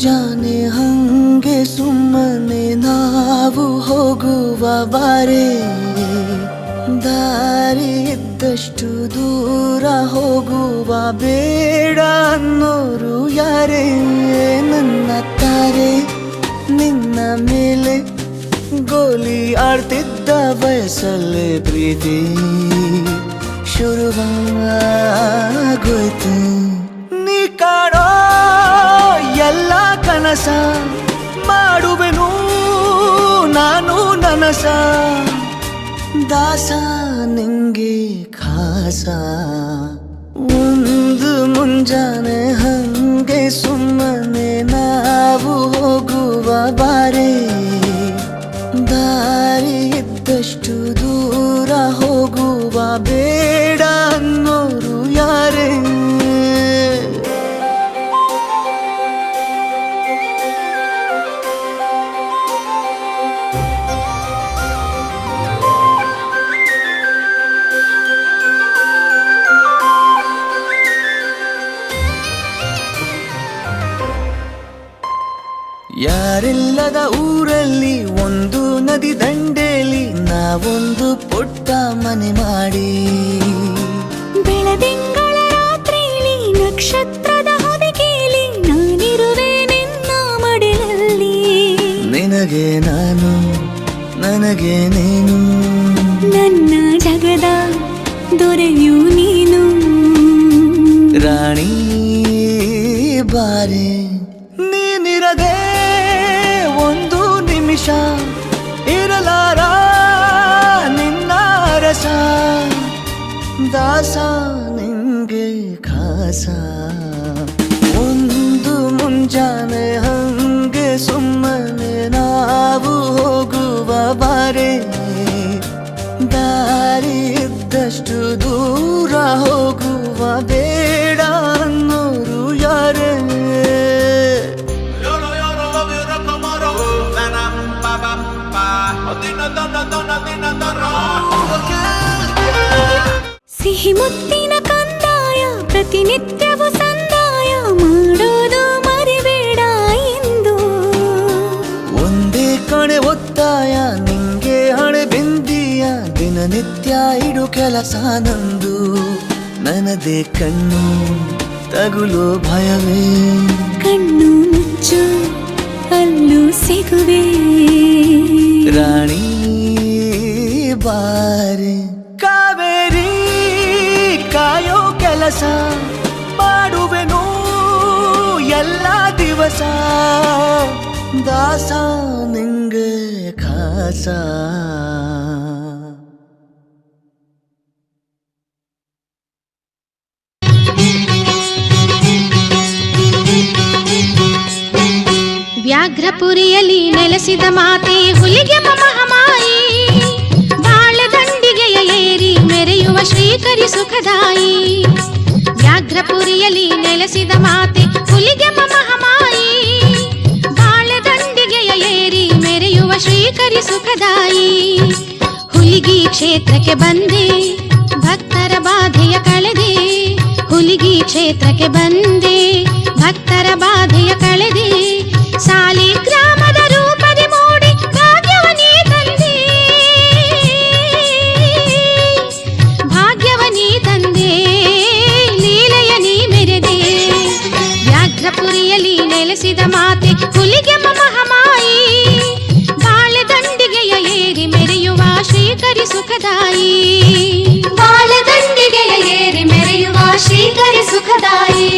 ಮುಂಜಾನೆ ಹಂಗೆ ಸುಮ್ಮನೆ ನಾವು ಹೋಗುವ ಬಾರೆ, ದಾರಿ ಇದ್ದಷ್ಟು ದೂರ ಹೋಗುವ ಬೇಡ ಅನ್ನೋರು ಯಾರೇ. ನನ್ನ ತಾರೆ ನಿನ್ನ ಮೇಲೆ ಗೋಲಿ ಆಡ್ತಿದ್ದ ವಯಸ್ಸಲ್ಲೇ ಪ್ರೀತಿ ಶುರುವಾಗೋಯ್ತು. ನೀ ಕಾಡೋ ಎಲ್ಲ ಕನಸ ಮಾಡುವೆನು ನಾನು ನನಸ, ದಾಸ ನಿಂಗೆ ಖಾಸ. ಒಂದು ಮುಂಜಾನೆ ಹಂಗೆ ಸುಮ್ಮನೆ ನಾವು ಹೋಗುವ ಬಾರೆ, ದಾರಿ ಇದ್ದಷ್ಟು ದೂರ ಹೋಗುವ ಬೇಡ ಅನ್ನೋರು ಯಾರೇ. ಯಾರಿಲ್ಲದ ಊರಲ್ಲಿ ಒಂದು ನದಿ ದಂಡೆಯಲ್ಲಿ ನಾವೊಂದು ಪುಟ್ಟ ಮನೆ ಮಾಡಿ, ಬೆಳದಿಂಗಳ ರಾತ್ರಿಲಿ ನಕ್ಷತ್ರದ ಹೊದಿಕೆಯಲ್ಲಿ ನಾನಿರುವೆ ನಿನ್ನ ಮಡಿಲಲ್ಲಿ. ನಿನಗೆ ನಾನು ನನಗೆ ನೀನು, ನನ್ನ ಜಗದ ದೊರೆಯು ನೀನು. ರಾಣಿ ಬಾರೆ ನೀನಿರದೆ ಒಂದು ನಿಮಿಷ ಇರಲಾರ ನಿನ್ನ ರಸ, ದಾಸ ನಿಂಗೆ ಖಾಸ. ಒಂದು ಮುಂಜಾನೆ ಹಂಗೆ ಸುಮ್ಮನೆ ನಾವು ಹೋಗುವ ಬಾರೆ, ದಾರಿ ಇದ್ದಷ್ಟು ದೂರ ಹೋಗುವ ಬೇಡ ಅನ್ನೋರು ಯಾರೇ. ಸಿಹಿ ಮುತ್ತಿನ ಕಂದಾಯ ಪ್ರತಿನಿತ್ಯವೂ ಸಂದಾಯ ಮಾಡೋದು ಮರಿಬೇಡ ಎಂದು. ಒಂದೇ ಕಣೆ ಒತ್ತಾಯ ನಿಂಗೆ ಹಣೆ ಬಿಂದಿಯ, ದಿನನಿತ್ಯ ಇಡು ಕೆಲಸ ನಂದು. ನನ್ನದೇ ಕಣ್ಣು ತಗುಲೋ ಭಯವೇ, ಕಣ್ಣು ಮುಚ್ಚು ಅಲ್ಲೂ ಸಿಗುವೆ. ರಾಣಿ ಬಾರೆ ಕಾವೇರಿ ಕಾಯೋ ಕೆಲಸ ಮಾಡುವೆನು ಎಲ್ಲ ದಿವಸ, ದಾಸ ನಿಂಗೆ ಖಾಸ. ವ್ಯಾಘ್ರಪುರಿಯಲ್ಲಿ ನೆಲೆಸಿದ ಮಾತೆ ಹುಲಿಗೆ ಮಹಾಮಾಯಿ, ಬಾಳದಂಡಿಗೆಯ ಏರಿ ಮೆರೆಯುವ ಶ್ರೀಕರಿ ಸುಖದಾಯಿ. ವ್ಯಾಘ್ರಪುರಿಯಲ್ಲಿ ನೆಲೆಸಿದ ಮಾತೆ ಹುಲಿಗೆ ಮಹಾಮಾಯಿ, ಬಾಳದಂಡಿಗೆಯ ಏರಿ ಮೆರೆಯುವ ಶ್ರೀಕರಿ ಸುಖದಾಯಿ. ಹುಲಿಗಿ ಕ್ಷೇತ್ರಕ್ಕೆ ಬಂದೆ ಭಕ್ತರ ಬಾಧೆಯ ಕಳೆದೆ, ಹುಲಿಗಿ ಕ್ಷೇತ್ರಕ್ಕೆ ಬಂದೆ ಭಕ್ತರ ಬಾಧೆಯ ಕಳೆದೆ. ಸಾಲಿ ಗ್ರಾಮದ ರೂಪದಿ ಮೂಡಿ ಭಾಗ್ಯವನೀ ತಂದೆ, ಭಾಗ್ಯವನೀ ತಂದೆ ಲೀಲೆಯ ನೀ ಮೆರೆದೆ. ವ್ಯಾಘ್ರಪುರಿಯಲ್ಲಿ ನೆಲೆಸಿದ ಮಾತೆ ಹುಲಿಗೆ ಮಹಾಮಾಯಿ, ಬಾಳೆದಂಡಿಗೆಯ ಏರಿ ಮೆರೆಯುವ ಶ್ರೀಕರಿ ಸುಖದಾಯಿ. ಬಾಳೆದಂಡಿಗೆಯ ಏರಿ ಮೆರೆಯುವ ಶ್ರೀಕರಿ ಸುಖದಾಯಿ.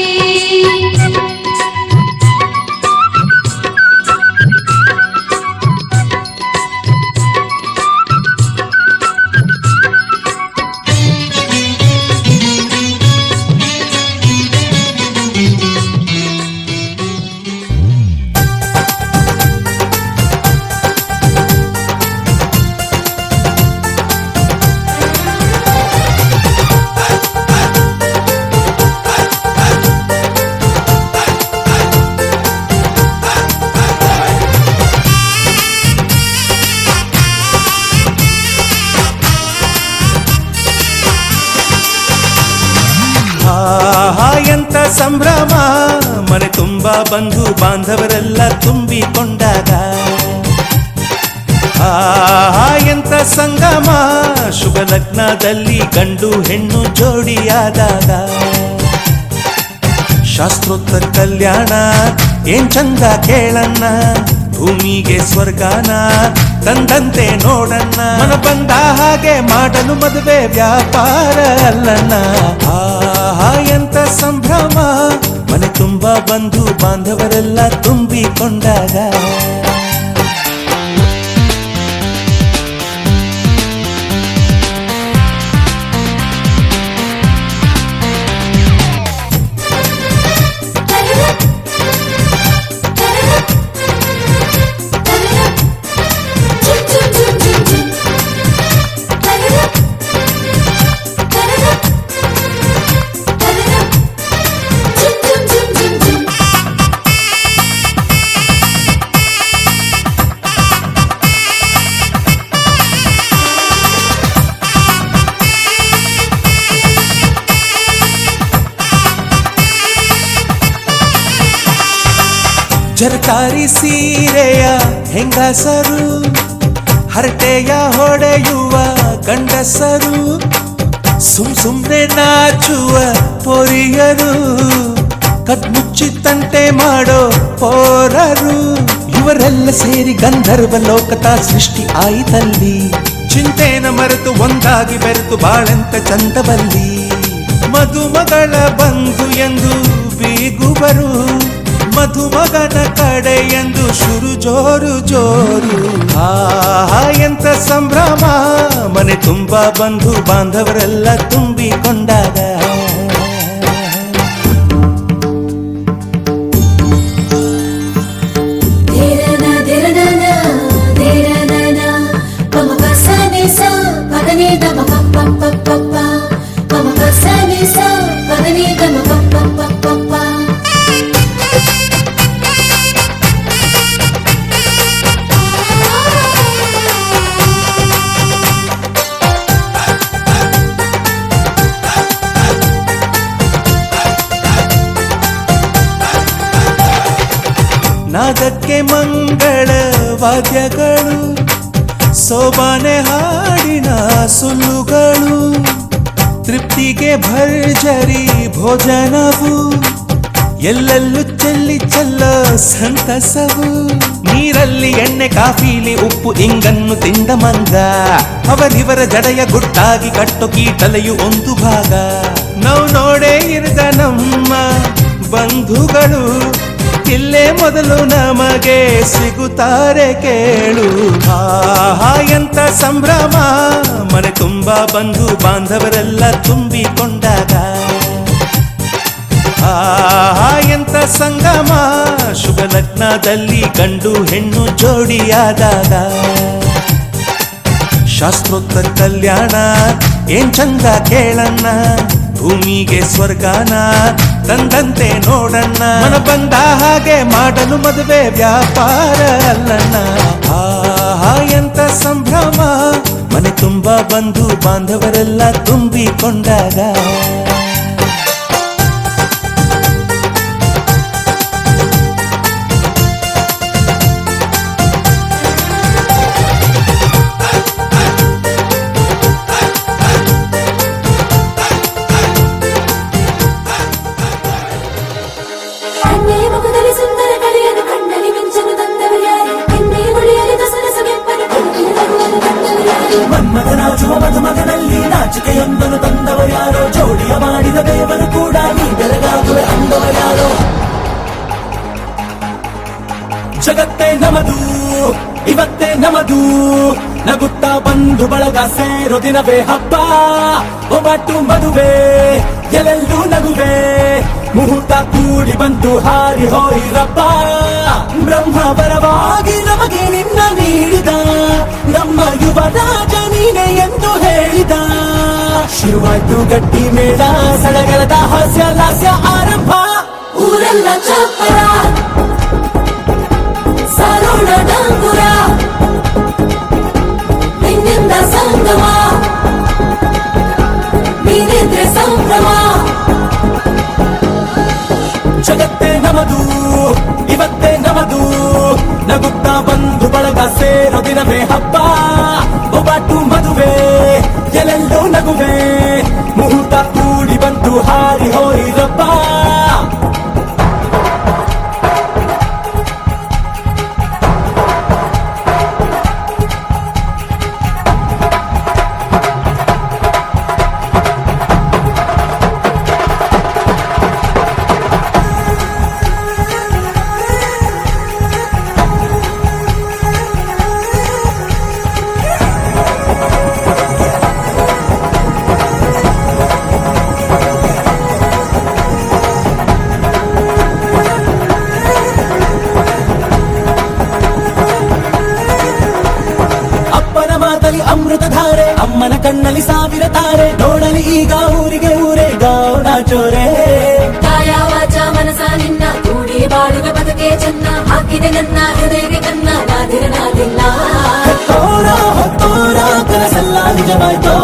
ಎಂತ ಸಂಭ್ರಮ ಮನೆ ತುಂಬಾ ಬಂಧು ಬಾಂಧವರೆಲ್ಲ ತುಂಬಿಕೊಂಡಾಗ ಎಂತ ಸಂಗಮ ಶುಭ ಲಗ್ನದಲ್ಲಿ ಗಂಡು ಹೆಣ್ಣು ಜೋಡಿಯಾದಾಗ ಶಾಸ್ತ್ರೋತ್ತರ ಕಲ್ಯಾಣ ಏನ್ ಚಂದ ಕೇಳಣ್ಣ ಭೂಮಿಗೆ ಸ್ವರ್ಗಾನ ತಂದಂತೆ ನೋಡಣ್ಣ ಮನ ಬಂದ ಹಾಗೆ ಮಾಡಲು ಮದುವೆ ವ್ಯಾಪಾರ ಅಲ್ಲಣ್ಣ ಎಂತ ಸಂಭ್ರಮ ಮನೆ ತುಂಬಾ ಬಂಧು ಬಾಂಧವರೆಲ್ಲ ತುಂಬಿಕೊಂಡಾಗ ಜರತಾರಿ ಸೀರೆಯ ಹೆಂಗಸರು ಹರಟೆಯ ಹೊಡೆಯುವ ಗಂಡಸರು ಸುಮ್ನೆ ನಾಚುವ ಪೊರಿಯರು ಕದ್ಮುಚ್ಚಿ ತಂಟೆ ಮಾಡೋ ಪೋರರು ಇವರೆಲ್ಲ ಸೇರಿ ಗಂಧರ್ವ ಲೋಕದ ಸೃಷ್ಟಿ ಆಯಿತಲ್ಲಿ ಚಿಂತೆನ ಮರೆತು ಒಂದಾಗಿ ಬೆರೆತು ಬಾಳೆಂತ ಚಂದವಲ್ಲಿ ಮದುಮಗಳ ಬಂಧು ಎಂದು ಬೀಗುವರು ಮಧುಮಗನ ಕಡೆ ಎಂದು ಶುರು ಜೋರು ಜೋರು ಎಂತ ಸಂಭ್ರಮ ಮನೆ ತುಂಬಾ ಬಂಧು ಬಾಂಧವರೆಲ್ಲ ತುಂಬಿಕೊಂಡಾಗ ನಾದಕ್ಕೆ ಮಂಗಳ ವಾದ್ಯಗಳು ಸೋಬಾನೆ ಹಾಡಿನ ಸುಳ್ಳುಗಳು ತೃಪ್ತಿಗೆ ಭರ್ಜರಿ ಭೋಜನವು ಎಲ್ಲೆಲ್ಲೂ ಚೆಲ್ಲಿ ಚೆಲ್ಲೋ ಸಂತಸವು ನೀರಲ್ಲಿ ಎಣ್ಣೆ ಕಾಫಿಲಿ ಉಪ್ಪು ಇಂಗನ್ನು ತಿಂದ ಮಂಗ ಅವರಿವರ ಜಡೆಯ ಗುಟ್ಟಾಗಿ ಕಟ್ಟು ಕೀಟಲೆಯು ಒಂದು ಭಾಗ ನಾವು ನೋಡೇ ಇರದ ನಮ್ಮ ಬಂಧುಗಳು ಇಲ್ಲೇ ಮೊದಲು ನಮಗೆ ಸಿಗುತ್ತಾರೆ ಕೇಳು ಎಂತ ಸಂಭ್ರಮ ಮನೆ ತುಂಬಾ ಬಂಧು ಬಾಂಧವರೆಲ್ಲ ತುಂಬಿಕೊಂಡಾಗ ಎಂತ ಸಂಗಮ ಶುಭ ಲಗ್ನದಲ್ಲಿ ಗಂಡು ಹೆಣ್ಣು ಜೋಡಿಯಾದಾಗ ಶಾಸ್ತ್ರೋತ್ತರ ಕಲ್ಯಾಣ ಏನ್ ಚಂದ ಕೇಳಣ್ಣ ಭೂಮಿಗೆ ಸ್ವರ್ಗಾನ ತಂದಂತೆ ನೋಡಣ್ಣ ಮನ ಬಂದ ಹಾಗೆ ಮಾಡಲು ಮದುವೆ ವ್ಯಾಪಾರ ಅಲ್ಲಣ್ಣ ಎಂತ ಸಂಭ್ರಮ ಮನೆ ತುಂಬಾ ಬಂಧು ಬಾಂಧವರೆಲ್ಲ ತುಂಬಿಕೊಂಡಾಗ ಮನ್ಮಥನಾಚುವ ಮಧುಮಗನಲ್ಲಿ ನಾಚಿಕೆಯೊಂದನ್ನು ತಂದವರ್ಯಾರೋ ಜೋಡಿಯ ಮಾಡಿದ ದೇವರು ಕೂಡ ನೀ ಬೆರಗಾಗುವೆ ಅಂದವರ್ಯಾರೋ ಜಗತ್ತೇ ನಮದು ಇವತ್ತೇ ನಮದು ನಗುತ್ತಾ ಬಂಧು ಬಳಗ ಸೇರೋ ದಿನವೇ ಹಬ್ಬ ಒಬ್ಬಟ್ಟು ಮದುವೆ ಎಲ್ಲೆಲ್ಲೂ ನಗುವೆ ಮುಹೂರ್ತ ಕೂಡಿ ಬಂತು ಹಾರಿ ಹೋಯಿರಪ್ಪ ಬ್ರಹ್ಮ ವರವಾಗಿ ನಮಗೆ ನಿನ್ನ ನೀಡಿದ ನಮ್ಮ ಯುವ ರಾಜ ನೀನೆ ಎಂದು ಹೇಳಿದ ಶುರುವಾಯ್ತು ಗಟ್ಟಿ ಮೇಳ ಸಡಗರದ ಹಾಸ್ಯ ಲಾಸ್ಯ ಆರಂಭ ಊರೆಲ್ಲ ಚಪ್ಪರ ಸಾರೋಣ ಡಂಗುರ ನಿನ್ನಿಂದ ಸಂಗಮ ನೀನೆಂದ್ರೆ ಸಂಭ್ರಮ ಜಗತ್ತೇ ನಮದು ಅಮ್ಮನ ಕಣ್ಣಲ್ಲಿ ಸಾವಿರ ತಾರೆ ನೋಡಲಿ ಈಗ ಊರಿಗೆ ಊರೇ ಗೌಡ ಜೋರೆ ಕಾಯ ವಾಚ ಮನಸ ನಿನ್ನ ಕೂಡಿ ಬಾಳುವೆ ಬದುಕೆ ಚೆನ್ನ ಹಾಕಿದೆ ನನ್ನ ಹೃದಯಕ್ಕೆ ಕನ್ನ ನಾದಿರನಾದಿಲ್ಲ ಹೊತ್ತೋರ ಹೊತ್ತೋರ ಕನಸೆಲ್ಲ ನಿಜವಾಯ್ತೋ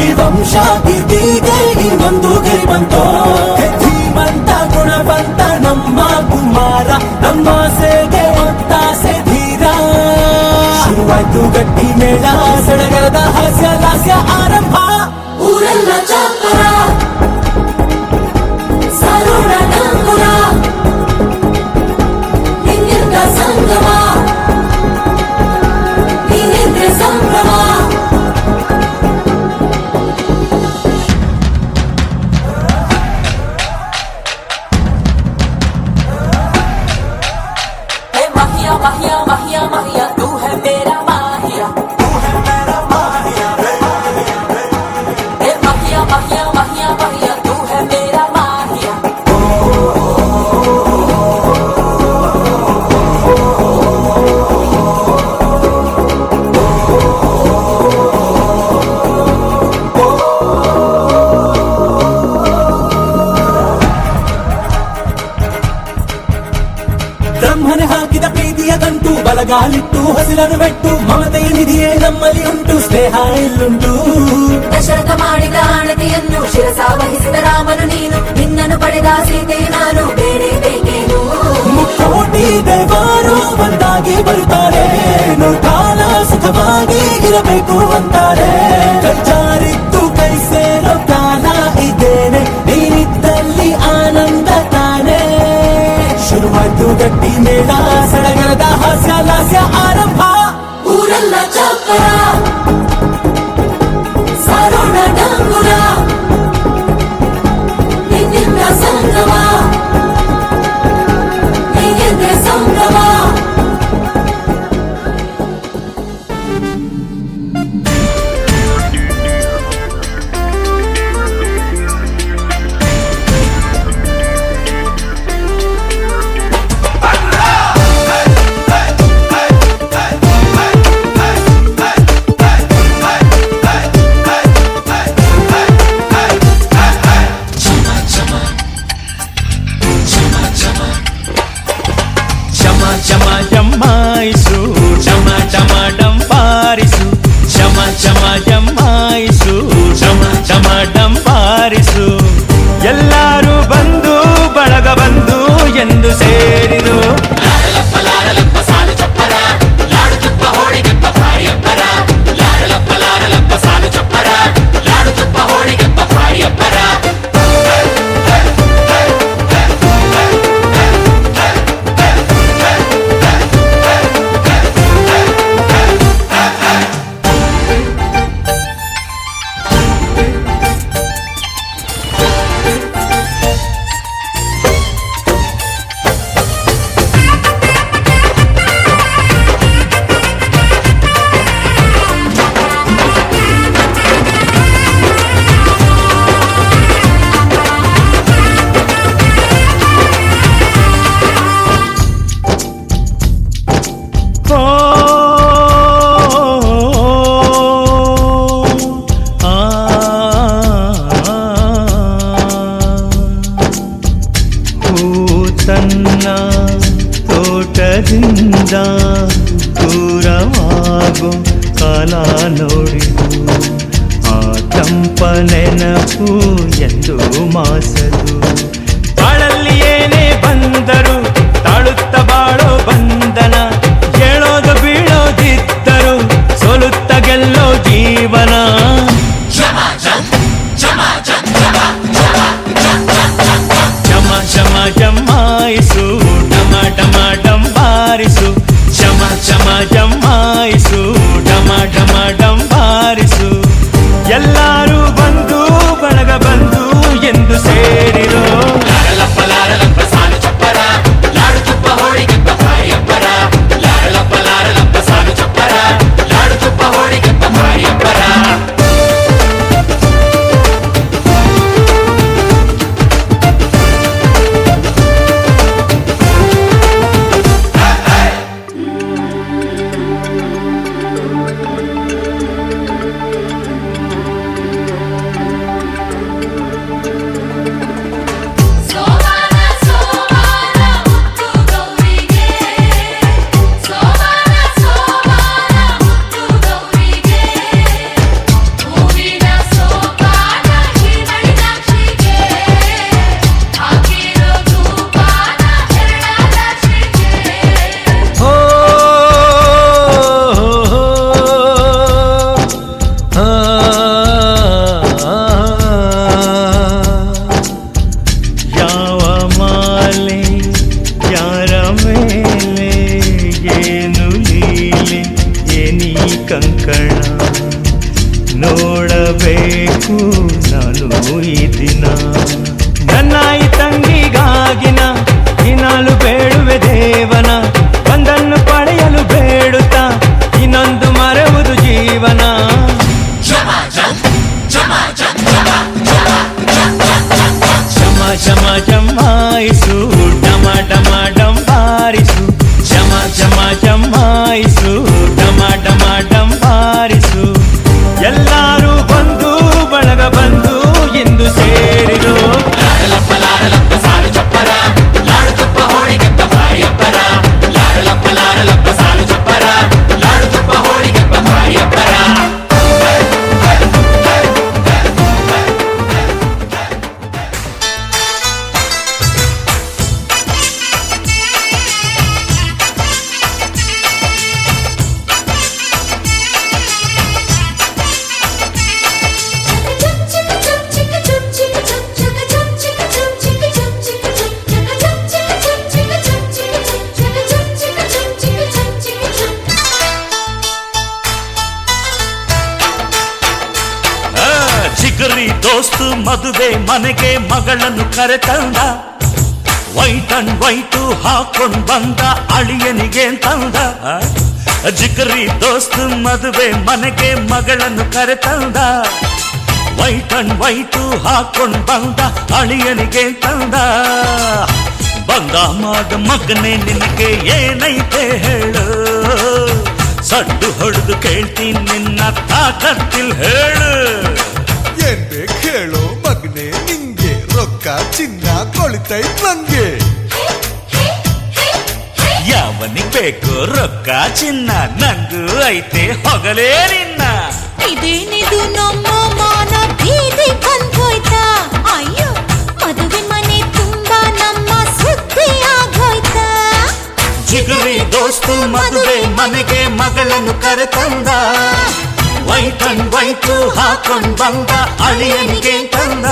ಈ ವಂಶ ಕೀರ್ತಿಗೆ ಇನ್ನೊಂದು ಗಿರಿ ಬಂತೋ ಧೀಮಂತ ಗುಣವಂತ ನಮ್ಮ ಕುಮಾರ ನಮ್ಮ ಸೇಗೆ ಒತ್ತಾಸೆ ಧೀರ ಶುರುವಾಯ್ತು ಗಟ್ಟಿ ಮೇಳ ಸಡಗರದ ಹಾಸ್ಯ ಲಾಸ್ಯ ಆರಂಭ ಊರೆಲ್ಲ ಚಾಪರ ಸಾರೋಣ ಡಂಗುರ ಹಿಂದಿನ ಸಂಗಮ ನೀನೆಂದ್ರೆ ಸಂಭ್ರಮ माहिया माहिया माहिया माहिया तू है मेरा माहिया माहिया माहिया माहिया माहिया तू है मेरा माहिया ಬ್ರಹ್ಮನೆ ಹಾಕಿದ ಪ್ರೀತಿಯ ಗಂಟು ಬಲಗಾಲಿಟ್ಟು ಹಸಿರನ್ನು ಬೆಟ್ಟು ಮಮತೆಯ ನಿಧಿಯೇ ನಮ್ಮಲ್ಲಿ ಉಂಟು ಸ್ನೇಹ ಇಲ್ಲುಂಟು ದಶರಥ ಮಾಡಿದ ಆಣತಿಯನ್ನು ಶಿರಸ ವಹಿಸಿದ ರಾಮನು ನೀನು ನಿನ್ನನ್ನು ಪಡೆದ ಸೀತೆ ನಾನು ಬೇರೆ ಬೇಕೇನು ಮುಕ್ಕೋಟಿ ದೇವರು ಒಂದಾಗಿ ಬರುತ್ತಾರೆ ಕಾಲ ಸುಖವಾಗಿ ಇರಬೇಕು ಅಂತಾರೆ ಕೈ ಜಾರಿದ್ದು ಕೈ ಸೇರೋ ಕಾಲ ಇದ್ದೇನೆ ನೀನಿದ್ದಲ್ಲಿ ಆನಂದ ತಾನೇ ಶುರುವಾಯ್ತು ಗಟ್ಟಿ ಮೇಳ ಸಡಗರದ ಹಾಸ್ಯ ಲಾಸ್ಯ ಆರಂಭ ಊರೆಲ್ಲ ಚಾಪರ ಸಾರೋಣ ಡಂಗುರ ನಿನ್ನಿಂದ ಸಂಗಮ ನೀನೆಂದ್ರೆ ಸಂಭ್ರಮ ಚಮ ಜಮಾಯಿಸು ಚಮ ಚಮ ಡಂಪಾರಿಸು ಚಮ ಚಮ ಜಮಾಯಿಸು ಚಮ ಚಮ ಡಂಪಾರಿಸು ಎಲ್ಲರೂ ಬಂದು ಬಳಗ ಬಂದು ಎಂದು ಸೇರಿರು ತನ್ನ ತೋಟದಿಂದ ದೂರವಾಗೋ ಕಾಲ ನೋಡಿದು ಆ ತಂಪ ನೆನಪು ಎಂದು ಮಾಸದು ಬಾಳಲ್ಲಿ ಏನೇ ಬಂದರು ತಾಳುತ್ತ ಬಾಳೋ ಬಂಧನ ಹೇಳೋದು ಬೀಳೋದಿದ್ದರು ಸೋಲುತ್ತ ಗೆಲ್ಲೋ ಜೀವನ ಚಮ ಜಮಾಯಿಸು ಡಮ ಡಮ ಡಂಬಾರಿಸು ಚಮ ಚಮ ಜಮಾಯಿಸು ಡಮ ಡಮ ಡಂಬಾರಿಸು ಎಲ್ಲರೂ ಬಂದು ಬಳಗ ಬಂದು ಎಂದು ಸೇರಿರೋ ಕಾಯಬೇಕು ನಾನು ಈ ದಿನ. ನನ್ನ ಈ ತಂಗಿಗಾಗಿನ ದಿನಾಲು ಬೇಡುವೆ ದೇವನ, ಒಂದನ್ನು ಪಡೆಯಲು ಬೇಡುತ್ತಾ ಇನ್ನೊಂದು ಮರೆಯುವುದು ಜೀವನ. ಝಮ ಜಮಾಯಿಸು ಡಮ ಡಮ ಡಂಬಾರಿಸು, ಝಮ ಝಮ ಜಮಾಯಿಸು ಡಮ ಡಮ ಡಂಬಾರಿಸು. ಎಲ್ಲರೂ ಬಂದು ಬಳಗ ಬಂದು ಇಂದು ಸೇರಿರು. ಲಾಡಲಪ್ಪ ಲಾಡಲಪ್ಪ ಸಾಲು ಚಪ್ಪರ, ಲಾಡು ತುಪ್ಪ ಹೋಳಿಗೆಪ್ಪ ಬಾಯಪ್ಪರ. ಲಾಡಲಪ್ಪ ಲಾಡಲಪ್ಪ ಸಾಲು ಚಪ್ಪರ, ಲಾಡು ತುಪ್ಪ ಹೋಳಿಗೆಪ್ಪ ಬಾಯಪ್ಪರ. ಜಿಗರಿ ದೋಸ್ತು ಮದುವೆ ಮನೆಗೆ ಮಗಳನ್ನು ಕರೆತಂದ, ವೈಟ್ ಅಂಡ್ ವೈಟು ಹಾಕೊಂಡ್ ಬಂದ ಅಳಿಯನಿಗೆ ತಂದ. ಜಿಗರಿ ದೋಸ್ತು ಮದುವೆ ಮನೆಗೆ ಮಗಳನ್ನು ಕರೆತಂದ, ವೈಟ್ ಅಂಡ್ ವೈಟು ಹಾಕೊಂಡ್ ಬಂದ ಅಳಿಯನಿಗೆ ತಂದ. ಬಂದ ಮಾಡ ಮಗನೇ ನಿನಗೆ ಏನೈತೆ ಹೇಳು, ಸಡ್ಡು ಹೊಡೆದು ಕೇಳ್ತೀನಿ ನಿನ್ನ ತಾಕತ್ತಿಲ್ ಹೇಳು. ಏನ್ ಬೇಕು ಹೇಳೋ ಮಗನೆ ನಿಂಗೆ, ರೊಕ್ಕ ಚಿನ್ನ ಕೊಳಿತೈತ್ ನಂಗೆ. ಯಾವನಿಗೆ ಬೇಕು ರೊಕ್ಕ ಚಿನ್ನ, ನಂಗೂ ಐತೆ ಹೊಗಲೇ ನಿನ್ನ. ಇದೇನಿದು ನಮ್ಮ ಮಾನ ಬೀದಿ ಬಂದೋಯ್ತಾ, ಅಯ್ಯೋ ಮದುವೆ ಮನೆ ತುಂಬಾ ನಮ್ಮ ಸುದ್ದಿ ಆಗೋಯ್ತಾ. ಜಿಗರಿ ದೋಸ್ತು ಮದುವೆ ಮನೆಗೆ ಮಗಳನ್ನು ಕರೆತಂದ, ವೈಟ್ ಅಂಡ್ ವೈಟು ಹಾಕೊಂಡ್ ಬಂದ ಅಳಿಯನಿಗೆ ತಂದ.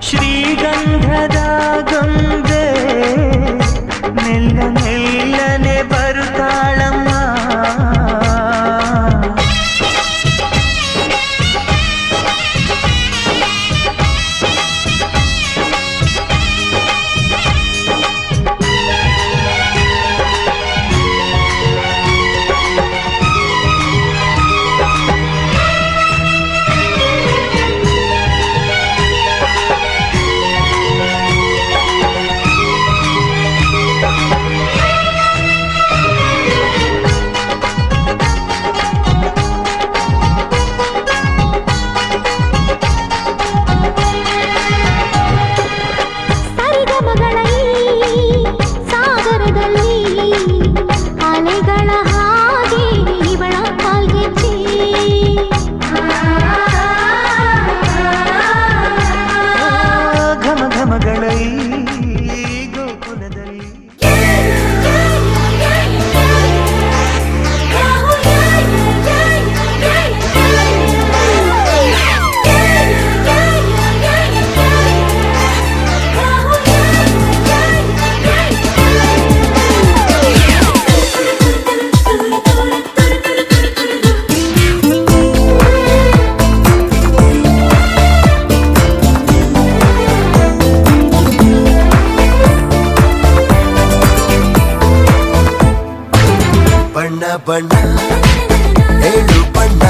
ಶ್ರೀಗಂಧದ ಗೊಂಬೆ ಮೆಲ್ಲ ಮೆಲ್ಲನೆ ಬರುತ್ತಾಳಮ್ಮ. ಬಣ್ಣ ಬಣ್ಣ ಏಳು ಬಣ್ಣ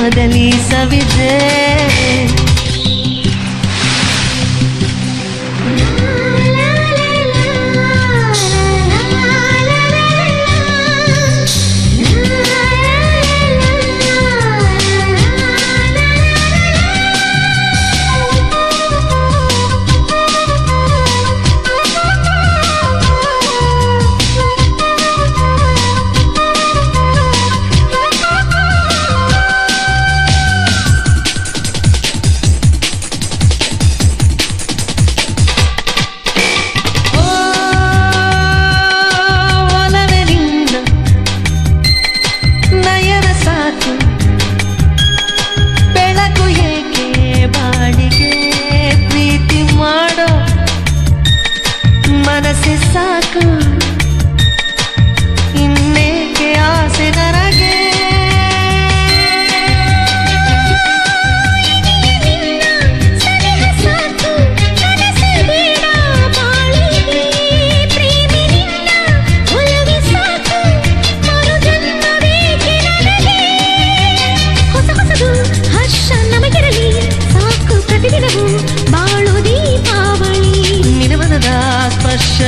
ಪ್ರೇಮದಲ್ಲಿ ಸವಿದೆ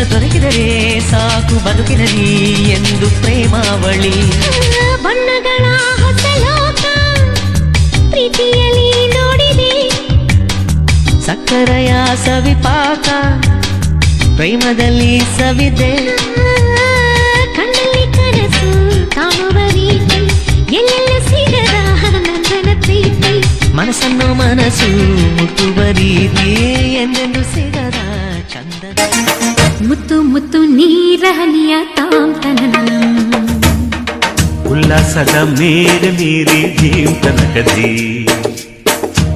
ದೊರಕಿದರೆ ಸಾಕು ಬದುಕಿನಲ್ಲಿ ಎಂದು ಪ್ರೇಮಾವಳಿ ಬಣ್ಣಗಳ ಹೊಸ ಲೋಕ ಪ್ರೀತಿಯಲ್ಲಿ ನೋಡಿದೆ ಸಕ್ಕರೆಯ ಸವಿಪಾಕ ಪ್ರೇಮದಲ್ಲಿ ಸವಿದೆ ಕಣ್ಣಲ್ಲಿ ಕನಸು ಕಾಣುವ ರೀತಿ ಎಲ್ಲೆಲ್ಲ ಸಿಗದ ನಂದನ ಪ್ರೀತಿ ಮನಸ್ಸನ್ನು ಮನಸ್ಸು ಮುಟ್ಟುವ ರೀತಿ ಎಂದೆಂದು ಸಿಗದ ಚಂದದ ಮುತ್ತು ಮುತ್ತು ನೀರಹನಿಯ ತಾಂತನನಂ ಉಲ್ಲಾಸದ ಮೇರೆ ಮೀರಿ ಜೀವನಕದಿ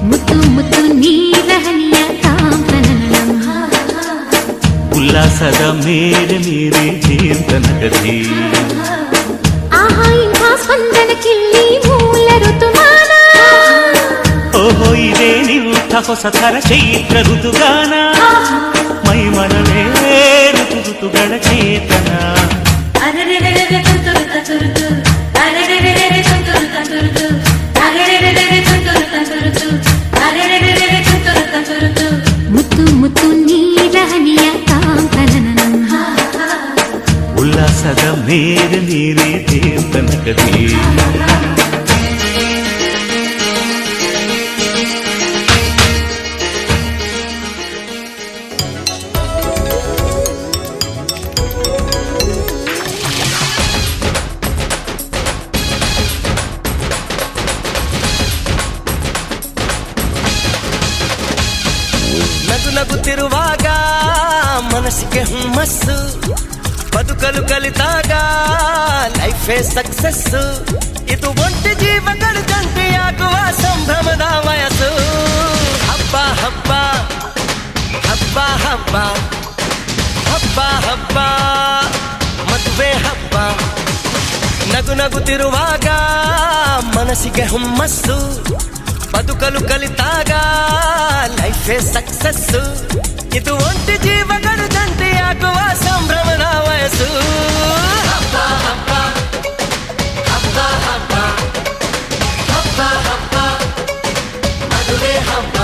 ಮುತ್ತು ಮುತ್ತು ನೀರಹನಿಯ ತಾಂತನನಂ ಉಲ್ಲಾಸದ ಮೇರೆ ಮೀರಿ ಜೀವನಕದಿ ಆಹಾ ಇಂಥ ಸ್ಪಂದನಕ್ಕಿಲ್ಲಿ ಮೂಲ ಋತುಮಾನ ಓಹೋ ಇದೇ ನಿಂಥ ಹೊಸ ಥರ ಚೈತ್ರ ಋತುಗಾನ ಮೈ ಮನವೇ ಋತು ಋತುಗಳ ಚೇತನ ಮುತ್ತು ಮುತ್ತು ನೀರಹನಿಯ ತಾಂತನನಂ ಉಲ್ಲಾಸದ ಮೇರೆ ನೀರಿ ದೇವನಕದಿ ನಗುತ್ತಿರುವಾಗ ಮನಸ್ಸಿಗೆ ಹುಮ್ಮಸ್ಸು ಬದುಕಲು ಕಲಿತಾಗ ಲೈಫೇ ಸಕ್ಸಸ್ಸು ಇದು ಒಂಟಿ ಜೀವಗಳ ಜಂಟಿಯಾಗುವ ಸಂಭ್ರಮದ ವಯಸ್ಸು ಹಬ್ಬ ಹಬ್ಬ ಹಬ್ಬ ಹಬ್ಬ ಹಬ್ಬ ಹಬ್ಬ ಮದುವೆ ಹಬ್ಬ ನಗುತ್ತಿರುವಾಗ ಮನಸ್ಸಿಗೆ ಹುಮ್ಮಸ್ಸು ಬದುಕಲು ಕಲಿತಾಗ ಲೈಫೇ ಸಕ್ಸಸ್ಸು ಇದು ಒಂಟಿ ಜೀವಗಳು ಜಂಟಿಯಾಗುವ ಸಂಭ್ರಮದ ವಯಸ್ಸು ಹಬ್ಬ ಹಬ್ಬ ಹಬ್ಬ ಹಬ್ಬ ಹಬ್ಬ ಹಬ್ಬ ಮದುವೆ ಹಬ್ಬ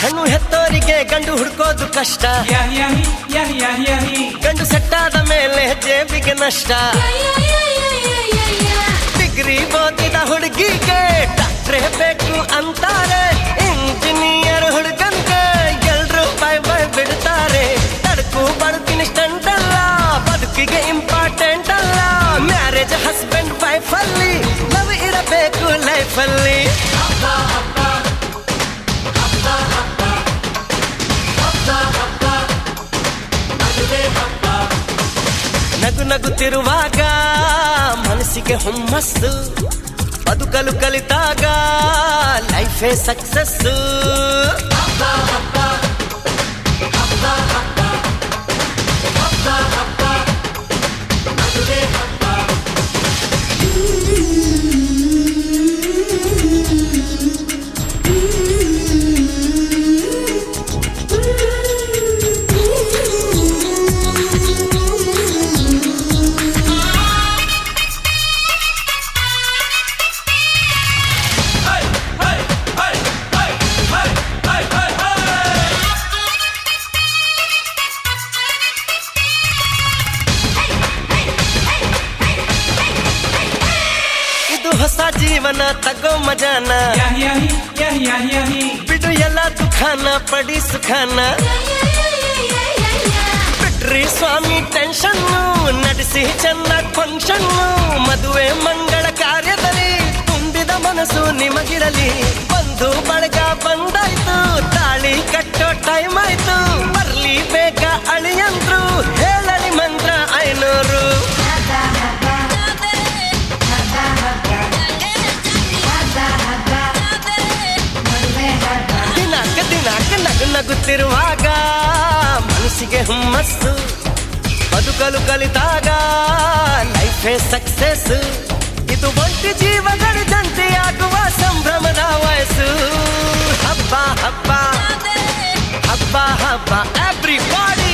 ಹೆಣ್ಣು ಹೆತ್ತೋರಿಗೆ ಗಂಡು ಹುಡ್ಕೋದು ಕಷ್ಟ ಗಂಡು ಸೆಟ್ಟಾದ ಮೇಲೆ ಜೇಬಿಗೆ ನಷ್ಟ ಡಿಗ್ರಿ ಓದಿದ ಹುಡುಗಿಗೆ ಡಾಕ್ಟ್ರೇ ಬೇಕು ಅಂತಾರೆ ಇಂಜಿನಿಯರ್ ಹುಡುಗನ್ಗೆ ಎಲ್ರು ಬೈ ಬಿಡ್ತಾರೆ ತಡಕು ಬದುಕಿನ ಸ್ಟಂಟ್ ಅಲ್ಲ ಬದುಕಿಗೆ ಇಂಪಾರ್ಟೆಂಟ್ ಅಲ್ಲ ಮ್ಯಾರೇಜ್ ಹಸ್ಬೆಂಡ್ ವೈಫ್ ಅಲ್ಲಿ ಲವ್ ಇರಬೇಕು ಲೈಫ್ ಅಲ್ಲಿ ನಗುತ್ತಿರುವಾಗ ಮನಸ್ಸಿಗೆ ಹುಮ್ಮಸ್ಸು, ಬದುಕಲು ಕಲಿತಾಗ ಲೈಫೇ ಸಕ್ಸಸ್ಸು. ಹೊಸ ಜೀವನ ತಗೋ ಮಜಾನ, ಬಿಡು ಎಲ್ಲ ದುಃಖಾನ ಪಡಿ ಸುಖಾನ. ಬಿಟ್ರಿ ಸ್ವಾಮಿ ಟೆನ್ಷನ್ನು, ನಡೆಸಿ ಚೆನ್ನಾಗಿ ಫಂಕ್ಷನ್ನು. ಮದುವೆ ಮಂಗಳ ಕಾರ್ಯದಲ್ಲಿ ತುಂಬಿದ ಮನಸ್ಸು ನಿಮಗಿರಲಿ. ಬಂಧು ಬಳಗ ಬಂದಾಯ್ತು, ತಾಳಿ ಕಟ್ಟೋ ಟೈಮ್ ಆಯ್ತು. ಬರ್ಲಿ ಬೇಗ ಅಳಿಯಂದ್ರು, ಹೇಳಲಿ ಮಂತ್ರ 500. ನಗುತ್ತಿರುವಾಗ ಮನಸ್ಸಿಗೆ ಹುಮ್ಮಸ್ಸು, ಬದುಕಲು ಕಲಿತಾಗ ಲೈಫೇ ಸಕ್ಸಸ್. ಇದು ಒಂಟಿ ಜೀವಗಳು ಜಂಟಿಯಾಗುವ ಸಂಭ್ರಮದ ವಯಸ್ಸು. ಹಬ್ಬ ಹಬ್ಬ ಹಬ್ಬ ಹಬ್ಬ ಎವ್ರಿಬಾಡಿ.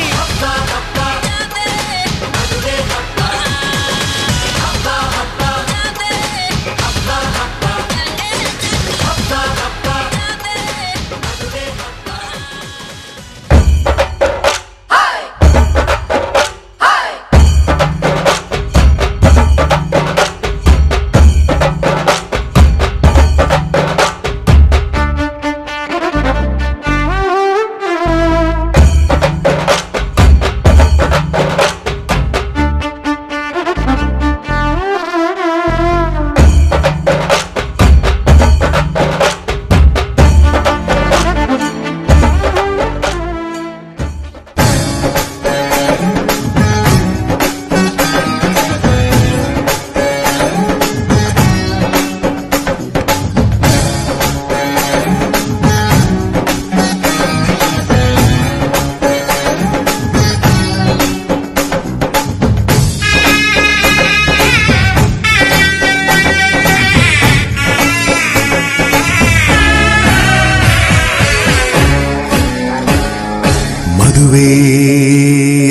ಮದುವೆ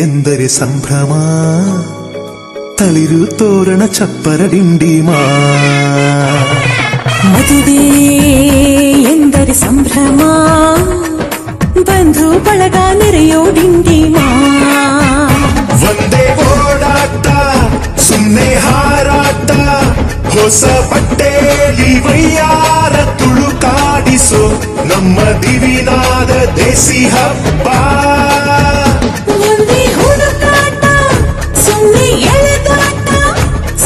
ಎಂದರೆ ಸಂಭ್ರಮ, ತಳಿರು ತೋರಣ ಚಪ್ಪರ ಡಿಂಡಿಮಾ. ಮದುವೆ ಎಂದರೆ ಸಂಭ್ರಮ, ಬಂಧು ಬಳಗ ನೆರೆಯೋ ಡಿಂಡಿಮಾ. ಒಂದೇ ಓಡಾಟ ಸುಮ್ಮನೆ ಹಾರಾಟ, ಹೊಸ ಬಟ್ಟೆಲಿ ವೈಯಾರ ತುಳುಕಾಡಿಸೋ ನಮ್ಮ ದಿವಿನಾದ ದೇಸಿ ಹಬ್ಬ. ಒಂದೇ ಹುಡುಕಾಟ ಸುಮ್ಮನೆ ಎಳೆದಾಟ,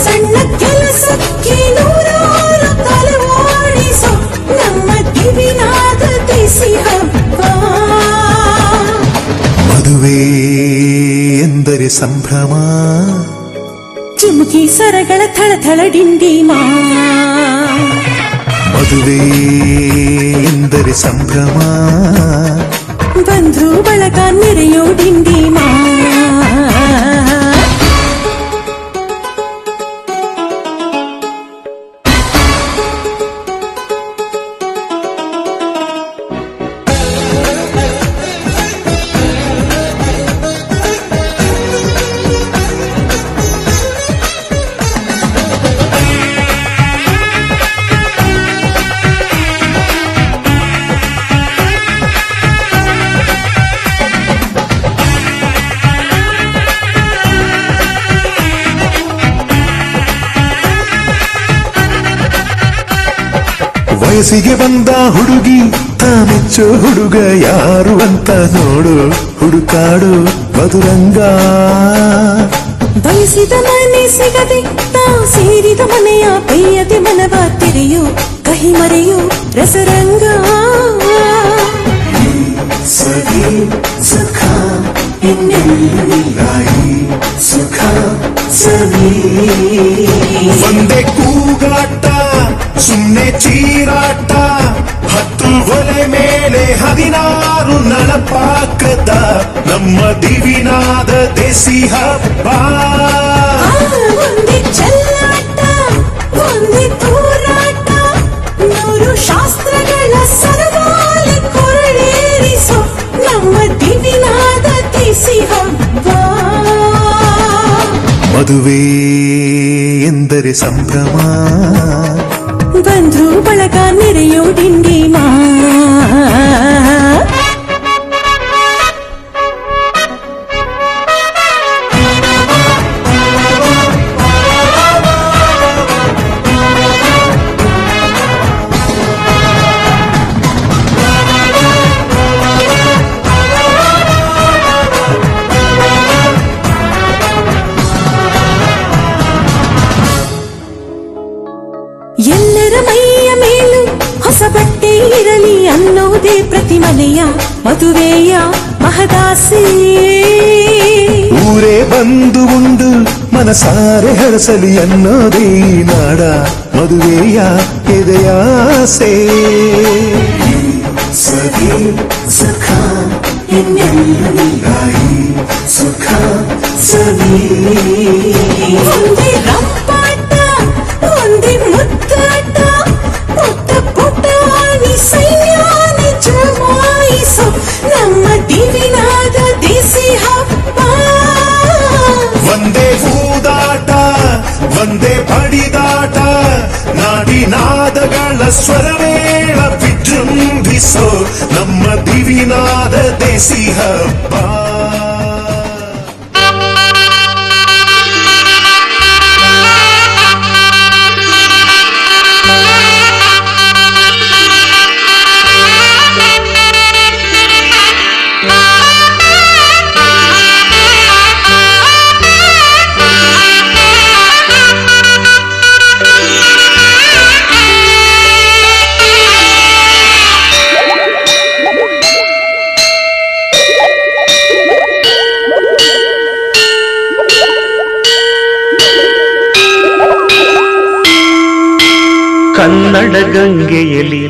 ಸಣ್ಣ ಕೆಲಸಕ್ಕೆ ನೂರಾರು ತಲೆ ಓಡಿಸೋ ನಮ್ಮ ದಿವಿನಾದ ದೇಸಿ ಹಬ್ಬ. ಮದುವೆ ಎಂದರೆ ಸಂಭ್ರಮ, ಚುಮುಕಿ ಸರಗಳ ಥಳಥಳ ಡಿಂಡಿಮಾ. ಮದುವೆ ಎಂದರೆ ಸಂಭ್ರಮ, ಬಂಧು ಬಳಗ ನೆರೆಯೋ ಡಿಂಡಿಮಾ. ವಯಸ್ಸಿಗೆ ಬಂದ ಹುಡುಗಿ ತಾಮೆಚ್ಚೋ ಹುಡುಗ ಯಾರು ಅಂತ ನೋಡು, ಹುಡುಕಾಡು ಮಧುರಂಗ. ಬಯಸಿದ ಮನೆ ಸಿಗದೆ ತಾ ಸೇರಿದ ಮನೆಯ ಬೇಯದೆ ಮನವ ತೆರೆಯು, ಕಹಿ ಮರೆಯು ರಸರಂಗ. ಸಖಿ ಸುಖ ಇನ್ನೆಲ್ಲ ಸುಖ ಚೀರಾಟ 10 ಒಲೆ ಮೇಲೆ 16 ನಳಪಾಕದ ನಮ್ಮ ದಿವಿನಾದ ದೇಸಿ ಹಬ್ಬ. ಒಂದೇ ಚೆಲ್ಲಾಟ ಒಂದೇ ತೂರಾಟ 100 ಶಾಸ್ತ್ರಗಳ ಸರದಾಲಿ ಕೊರಳೇರಿಸೋ ನಮ್ಮ ದಿವಿನಾದ ದೇಸಿ ಹಬ್ಬ. ಮದುವೆ ಎಂದರೆ ಸಂಭ್ರಮ, ಬಂದ್ರು ಬಳಗ ನೆರೆಯೋ ಡಿಂಡಿಮಾ. ಎಲ್ಲರ ಮೈಯ ಮೇಲೂ ಹೊಸ ಬಟ್ಟೆ ಇರಲಿ ಅನ್ನೋದೇ ಪ್ರತಿ ಮನೆಯ ಮದುವೆಯ ಮಹದಾಸೆ. ಊರೇ ಬಂದು ಉಂಡು ಮನಸಾರೆ ಹರಸಲಿ ಅನ್ನೋದೇ ನಾಡ ಮದುವೆಯ ಎದೆಯಾಸೆ. ಸಖಿ ಸುಖ ಸುಖ ಸವಿ ಒಂದೇ ರಂಪಾಟ ಒಂದೇ ಮುತ್ತಾಟ ಪುಟ್ಟ ಪುಟಾಣಿ ಸೈನ್ಯಾನಿ ಜಮಾಯಿಸೋ ನಮ್ಮ ದಿವಿನಾದ ದೇಸಿ ಹಬ್ಬ. ಒಂದೇ ಹೂದಾಟ ಒಂದೇ ಬಡಿದಾಟ ನಾಡಿನಾದಗಳ ಸ್ವರವೇಳ ವಿಜೃಂಭಿಸೋ ನಮ್ಮ ದಿವಿನಾದ ದೇಸಿ ಹಬ್ಬ. ಕನ್ನಡ ಗಂಗೆಯಲಿ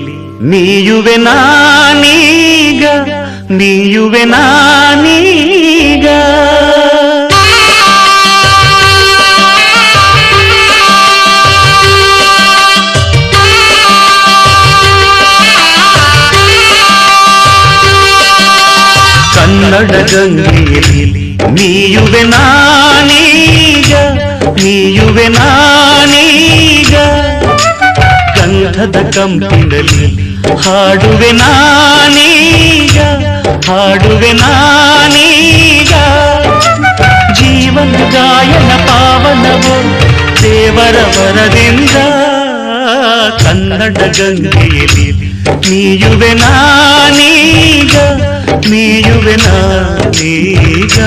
ನೀಯುವೆ ನಾನೀಗ, ನೀಯುವೆ ನಾನೀಗ. ಕನ್ನಡ ಗಂಗೆಯಲಿ ನೀಯುವೆ ನಾನೀಗ, ನೀಯುವೆ ನಾನೀಗ. ಗಂಧದ ಕಂಪಿನಲ್ಲಿ ಹಾಡುವೆ ನಾನೀಗ, ಹಾಡುವೆ ನಾನೀಗ. ಜೀವನ ಗಾಯನ ಪಾವನವು ದೇವರ ವರದಿಂದ. ಕನ್ನಡ ಗಂಗೆಯಲ್ಲಿ ನೀಯುವೆ ನಾನೀಗ, ನೀಯುವೆ ನಾನೀಗ.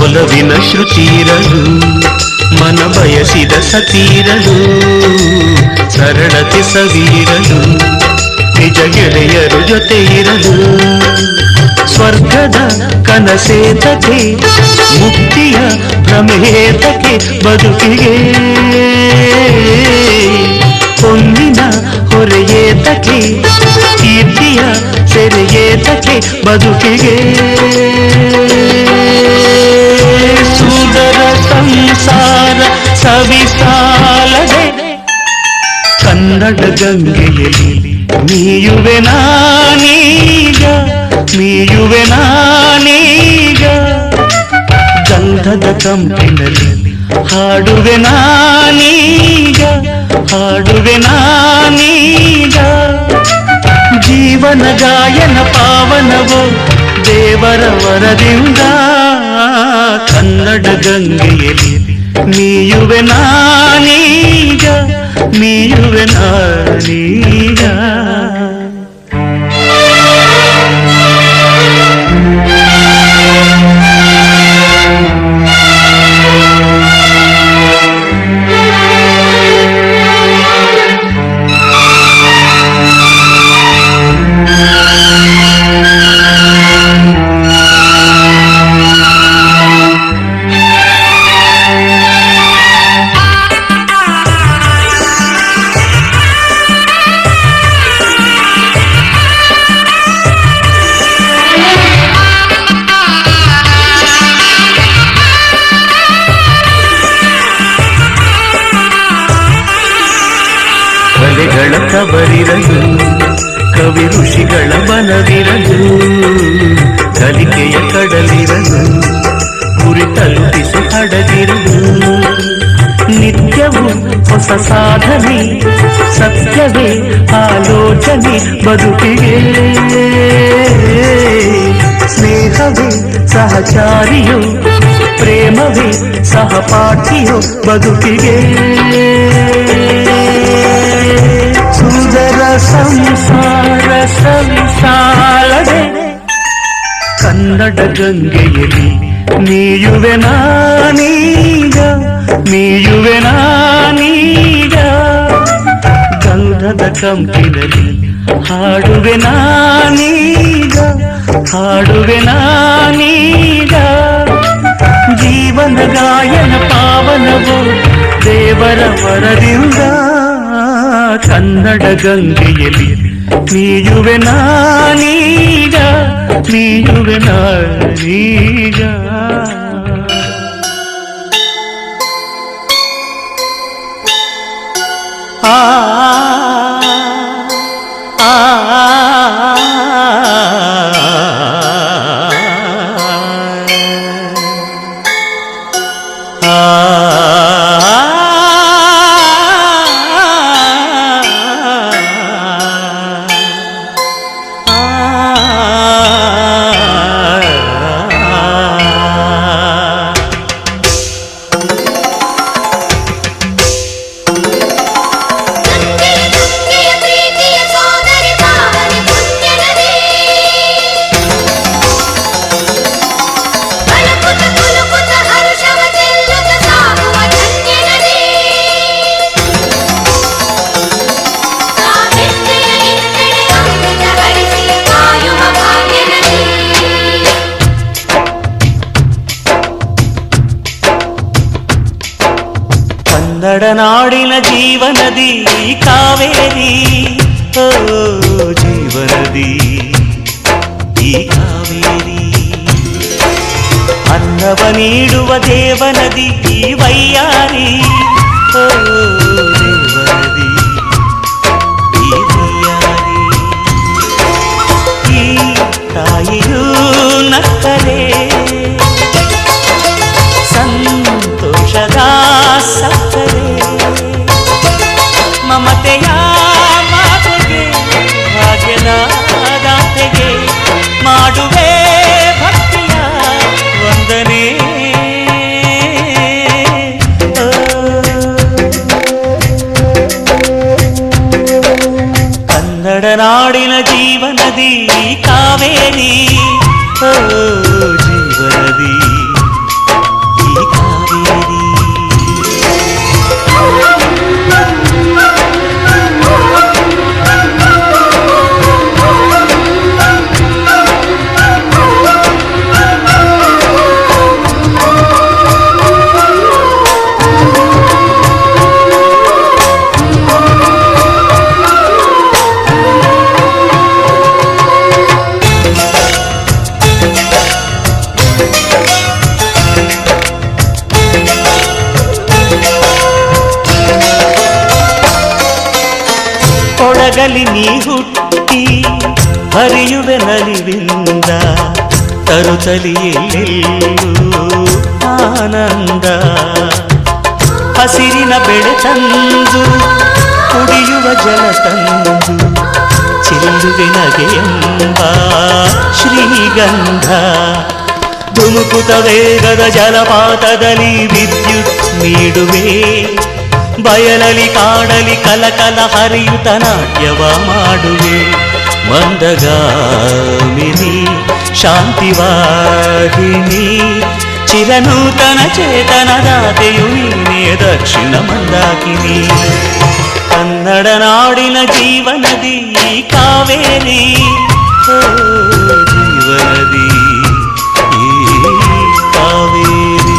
ಒಲವಿನ ಶ್ರುತಿರಲು ಮನ ಬಯಸಿದ ಸತೀರಲು, ಸರಳತೆ ಸವೀರಲು ನಿಜ ಗೆಳೆಯರು ಜೊತೆ ಇರಲು. ಸ್ವರ್ಗದ ಕನಸೇತಕ್ಕೆ ಮುಕ್ತಿಯ ಭ್ರಮೇತಕ್ಕೆ ಬದುಕಿಗೆ ಹೊನ್ನಿನ ಹೊರೆಯೇತಕ್ಕೆ ಕೀರ್ತಿಯ ಸೆರೆಯೇತಕ್ಕೆ ಬದುಕಿಗೆ. ಸುಂದರ ಸಂಸಾರ ಸವಿಸಾಲದೆ ಕನ್ನಡ ಗಂಗೆಯಲ್ಲಿ ನೀಯುವೆ ನಾನೀಗ, ನೀಯುವೆ ನಾನೀಗ. ಗಂಧದ ಕಂಪಿನಲ್ಲಿ ಹಾಡುವೆ ನಾನೀಗ, ಹಾಡುವೆ ನಾನೀಗ. ಜೀವನ ಗಾಯನ ಪಾವನವೋ ದೇವರ ವರದಿಂದ. ಕನ್ನಡ ಗಂಗೆಯಲ್ಲಿ ನೀಯುವೆ ನಾನೀಗ, ನೀಯುವೆ ನಾನೀಗ. ದೇವರಿರಲು ಕವಿ ಋಷಿಗಳ ಬನವಿರಲು ಕಲಿಕೆಯ ಕಡಲಿರಲು ಗುರಿ ತಲುಪಿಸಿ ಹಡಗಿರಲು ನಿತ್ಯವೂ ಹೊಸ ಸಾಧನೆ ಸತ್ಯವೇ ಆಲೋಚನೆ ಬದುಕಿಗೆ ಸ್ನೇಹವೇ ಸಹಚಾರಿಯೋ ಪ್ರೇಮವೇ ಸಹಪಾಠಿಯೋ ಬದುಕಿಗೆ ಸುಂದರ ಸಂಸಾರ ಸಂಸಾರದೆ ಕನ್ನಡ ಗಂಗೆಯಲ್ಲಿ ನೀಯುವೆ ನಾನೀಗ ನೀಯುವೆ ನಾನೀಗ ಗಂಧದ ಕಂಪಿನಲ್ಲಿ ಹಾಡುವೆ ನಾನೀಗ ಹಾಡುವೆ ನಾನೀಗ ಜೀವನ ಗಾಯನ ಪಾವನವು ದೇವರ ವರದಿಂದ ಕನ್ನಡ ಗಂಗೆಯಲ್ಲಿ ನೀಯುವೆ ನಾನೀಗ ನೀಯುವೆ ನಾನೀಗ ಆ ಆ ಕನ್ನಡ ನಾಡಿನ ಜೀವನದಿ ಕಾವೇರಿ ಓ ಜೀವನದಿ ಈ ಕಾವೇರಿ ಅನ್ನವ ನೀಡುವ ದೇವನದಿ ಈ ವೈಯಾರಿ ಓ ದೇವನದಿ ಈ ವೈಯಾರಿ ಈ ತಾಯಿಯೂ ನಕ್ಕರೆ ಸಂತೋಷದ ಸಕ್ಕರೆ ಮಮತೆಯ ಮಾತೆಗೆ ಭಾಗ್ಯದ ದಾತೆಗೆ ಮಾಡುವೆ ಭಕ್ತಿಯ ವಂದನೆ ಕನ್ನಡ ನಾಡಿನ ಜೀವನದಿ ಕಾವೇರಿ ಓ ಜೀವನದಿ ಈ ಕಾವೇರಿ ಕೊಡಗಲಿ ನೀ ಹುಟ್ಟಿ ಹರಿಯುವೆ ನಲಿವಿಂದ ತರುತ್ತಲಿಯೆಲ್ಲೆಲ್ಲೂ ಆನಂದ ಹಸಿರಿನ ಬೆಳೆ ತಂದು ಕುಡಿಯುವ ಜಲ ತಂದು ಚೆಲ್ಲುವೆ ನಗೆಯೆಂಬ ಶ್ರೀಗಂಧ ಧುಮುಕುತ ವೇಗದ ಜಲಪಾತದಲ್ಲಿ ವಿದ್ಯುತ್ ನೀಡುವೆ ಬಯಲಲಿ ಕಾಡಲಿ ಕಲಕಲ ಹರಿಯುತ ನಾಟ್ಯವ ಮಾಡುವೆ ಮಂದಗಾಮಿನಿ ಶಾಂತಿವಾಹಿನಿ ಚಿರನೂತನ ಚೇತನದಾತೆಯು ನೀನೇ ದಕ್ಷಿಣ ಮಂದಾಕಿನಿ ಕನ್ನಡ ನಾಡಿನ ಜೀವನದಿ ಕಾವೇರಿ ಓ ಜೀವನದಿ ಈ ಕಾವೇರಿ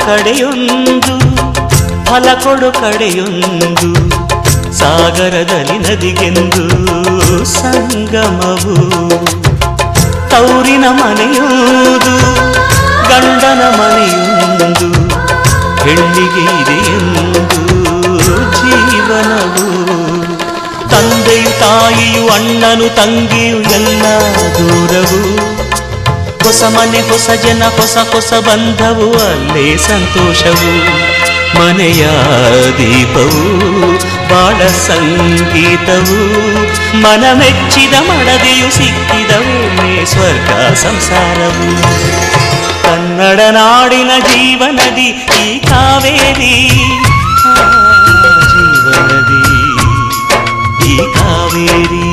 ಕಡೆಯೊಂದು ಫಲ ಕೊಡು ಕಡೆಯೊಂದು ಸಾಗರದಲ್ಲಿ ನದಿಗೆಂದು ಸಂಗಮವು ತೌರಿನ ಮನೆಯುವುದು ಗಂಡನ ಮನೆಯೊಂದು ಹೆಣ್ಣಿಗೆ ಇದೆಯೆಂದು ಜೀವನವು ತಂದೆಯು ತಾಯಿಯು ಅಣ್ಣನು ತಂಗಿಯು ಎಲ್ಲ ದೂರವು ಹೊಸ ಮನೆ ಹೊಸ ಜನ ಹೊಸ ಹೊಸ ಬಂಧವು ಅಲ್ಲೇ ಸಂತೋಷವು ಮನೆಯ ದೀಪವು ಬಾಳ ಸಂಗೀತವು ಮನ ಮೆಚ್ಚಿದ ಮಡದಿಯು ಸಿಕ್ಕಿದವೇ ಸ್ವರ್ಗ ಸಂಸಾರವು ಕನ್ನಡ ನಾಡಿನ ಜೀವನದಿ ಈ ಕಾವೇರಿ ಜೀವನದಿ ಈ ಕಾವೇರಿ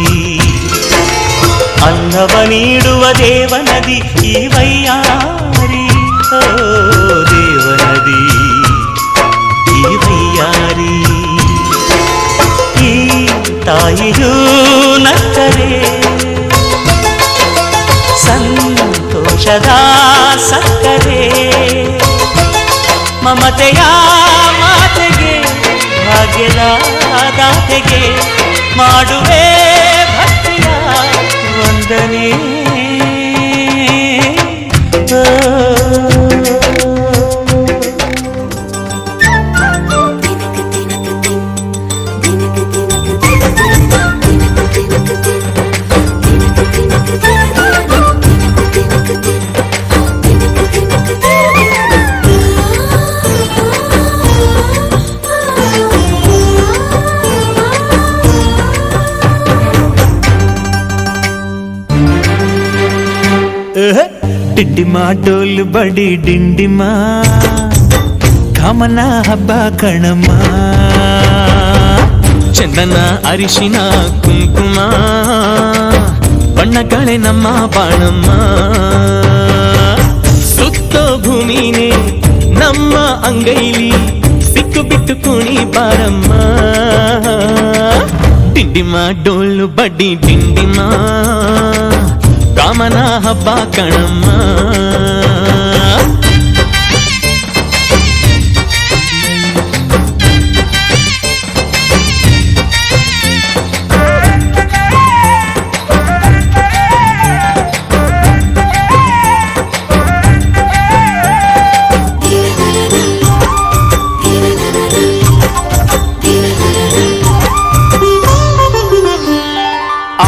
ಅನ್ನವ ನೀಡುವ ದೇವನದಿ ಈ ವೈಯಾರಿ ದೇವನದಿ ಈ ವೈಯಾರಿ ಈ ತಾಯಿಯೂ ನಕ್ಕರೆ ಸಂತೋಷದ ಸಕ್ಕರೆ ಮಮತೆಯ ಮಾತೆಗೆ ಭಾಗ್ಯದ ದಾತೆಗೆ ಮಾಡುವೆ ಭಕ್ತಿಯ ವಂದನೆ ಡಿಂಡಿಮಾ ಡೋಲು ಬಡಿ ಡಿಂಡಿಮಾ ಕಾಮನ ಹಬ್ಬ ಕಣಮ್ಮ ಚಂದನ ಅರಿಶಿನ ಕುಂಕುಮ ಬಣ್ಣಗಳೇ ನಮ್ಮ ಬಾಣಮ್ಮ ಸುತ್ತೋ ಭೂಮಿನೇ ನಮ್ಮ ಅಂಗೈಲಿ ಸಿಕ್ಕು ಬಿಟ್ಟು ಕುಣಿ ಬಾರಮ್ಮ ಡಿಂಡಿಮಾ ಡೋಲು ಬಡಿ ಡಿಂಡಿಮಾ ಕಾಮನ ಹಬ್ಬ ಕಣಮ್ಮ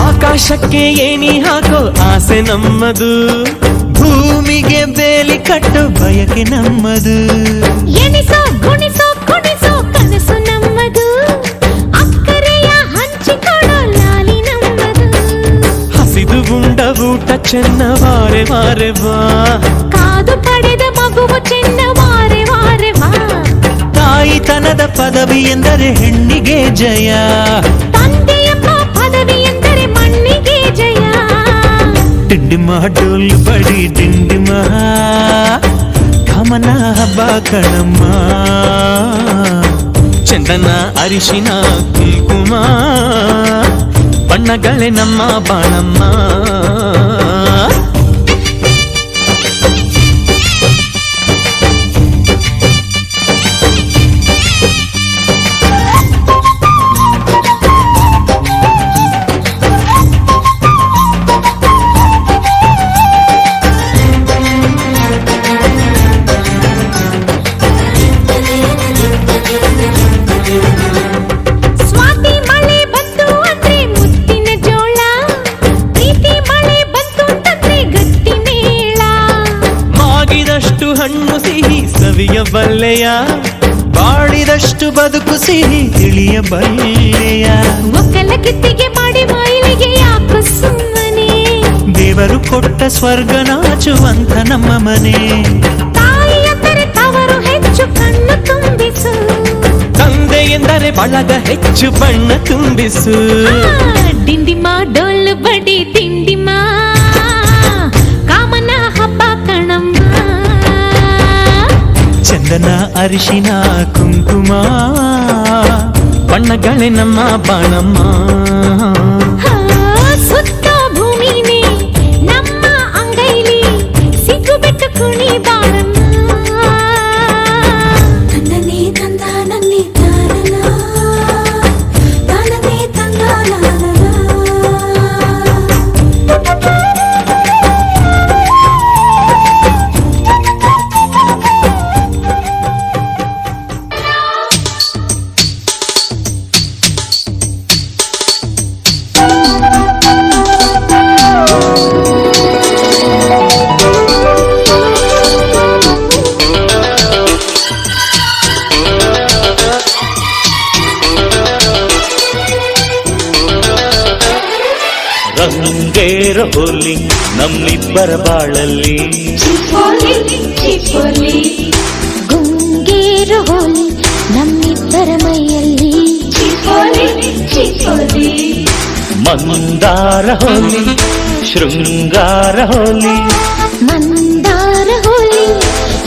ಆಕಾಶಕ್ಕೆ ಏನಿ ಹಾಕೋ ಆಸೆ ನಮ್ಮದು ಭೂಮಿಗೆ ಬೇಲಿ ಕಟ್ಟೋ ಬಯಕೆ ನಮ್ಮದು ಎಣಿಸೋ ಗುಣಿಸೋ ಕುಣಿಸೋ ಕನಸು ನಮ್ಮದು ಅಕ್ಕರೆಯ ಹಂಚಿಕೊಡೋ ಲಾಲಿ ನಮ್ಮದು ಹಸಿದು ಗುಂಡ ಊಟ ಚೆನ್ನ ವಾರೆ ವಾರೆ ಬಾ ಕಾದು ಪಡೆದ ಮಗುವು ಚೆನ್ನ ವಾರೆ ವಾರೆ ವಾ ತಾಯಿತನದ ಪದವಿ ಎಂದರೆ ಹೆಣ್ಣಿಗೆ ಜಯ ತಂದೆಯಪ್ಪ ಪದವಿ ಎಂದರೆ ಮಣ್ಣಿಗೆ ಜಯ ಡಿಂಡಿಮಾ ಡೋಲು ಬಡಿ ಡಿಂಡಿಮಾ ಕಾಮನ ಹಬ್ಬ ಕಣಮ್ಮ ಚಂದನ ಅರಿಶಿನ ಕುಂಕುಮ ಬಣ್ಣಗಳೇ ನಮ್ಮ ಬಾಣಮ್ಮ ಸ್ವಾತಿ ಮಳೆ ಬಂತು ಅಂದ್ರೆ ಮುತ್ತಿನ ಜೋಳ ಪ್ರೀತಿ ಮಳೆ ಬಂತು ಅಂದ್ರೆ ಗಟ್ಟಿ ಮೇಳ ಮಾಗಿದಷ್ಟು ಹಣ್ಣು ಸಿಹಿ ಸವಿಯಬಲ್ಲೆಯ ಬಾಳಿದಷ್ಟು ಬದುಕು ಸಿಹಿ ತಿಳಿಯಬಲ್ಲೆಯ ಒಕ್ಕಲ ಕಿತ್ತಿಗೆ ಮಾಡಿ ಮೈಲಿಗೆ ಯಾಕೆ ಸುಮ್ಮನೆ ದೇವರು ಕೊಟ್ಟ ಸ್ವರ್ಗ ನಾಚುವಂತ ನಮ್ಮ ಮನೆ ತಾಯಿ ಎಂದರೆ ತವರು ಹೆಚ್ಚು ಕಣ್ಣು ತುಂಬಿಸು ತಂದೆ ಎಂದರೆ ಬಳಗ ಹೆಚ್ಚು ಬಣ್ಣ ತುಂಬಿಸು ಡಿಂಡಿಮಾ ಡೋಲು ಬಡಿ ಡಿಂಡಿಮಾ ಕಾಮನ ಹಬ್ಬ ಕಣಮ್ಮ ಚಂದನ ಅರಿಶಿನ ಕುಂಕುಮ ಬಣ್ಣಗಳೇ ನಮ್ಮ ಬಾಣಮ್ಮ ಸುತ್ತ ಭೂಮಿನೇ ನಮ್ಮ ಅಂಗೈಲಿ ಸಿಕ್ಕು ಬಿಟ್ಟು ಕುಣಿ ಬಾರಮ್ಮ ಹೋಲಿ ನಮ್ಮಿಬ್ಬರ ಬಾಳಲ್ಲಿ ಚಿಪೋಲಿ ಚಿಪೋಲಿ ಗುಂಗೇರು ಹೋಲಿ ನಮ್ಮಿಬ್ಬರ ಮೈಯಲ್ಲಿ ಚಿಪೋಲಿ ಚಿಪೋಲಿ ಮಂದಾರ ಹೋಲಿ ಶೃಂಗಾರ ಹೋಲಿ ಮಂದಾರ ಹೋಲಿ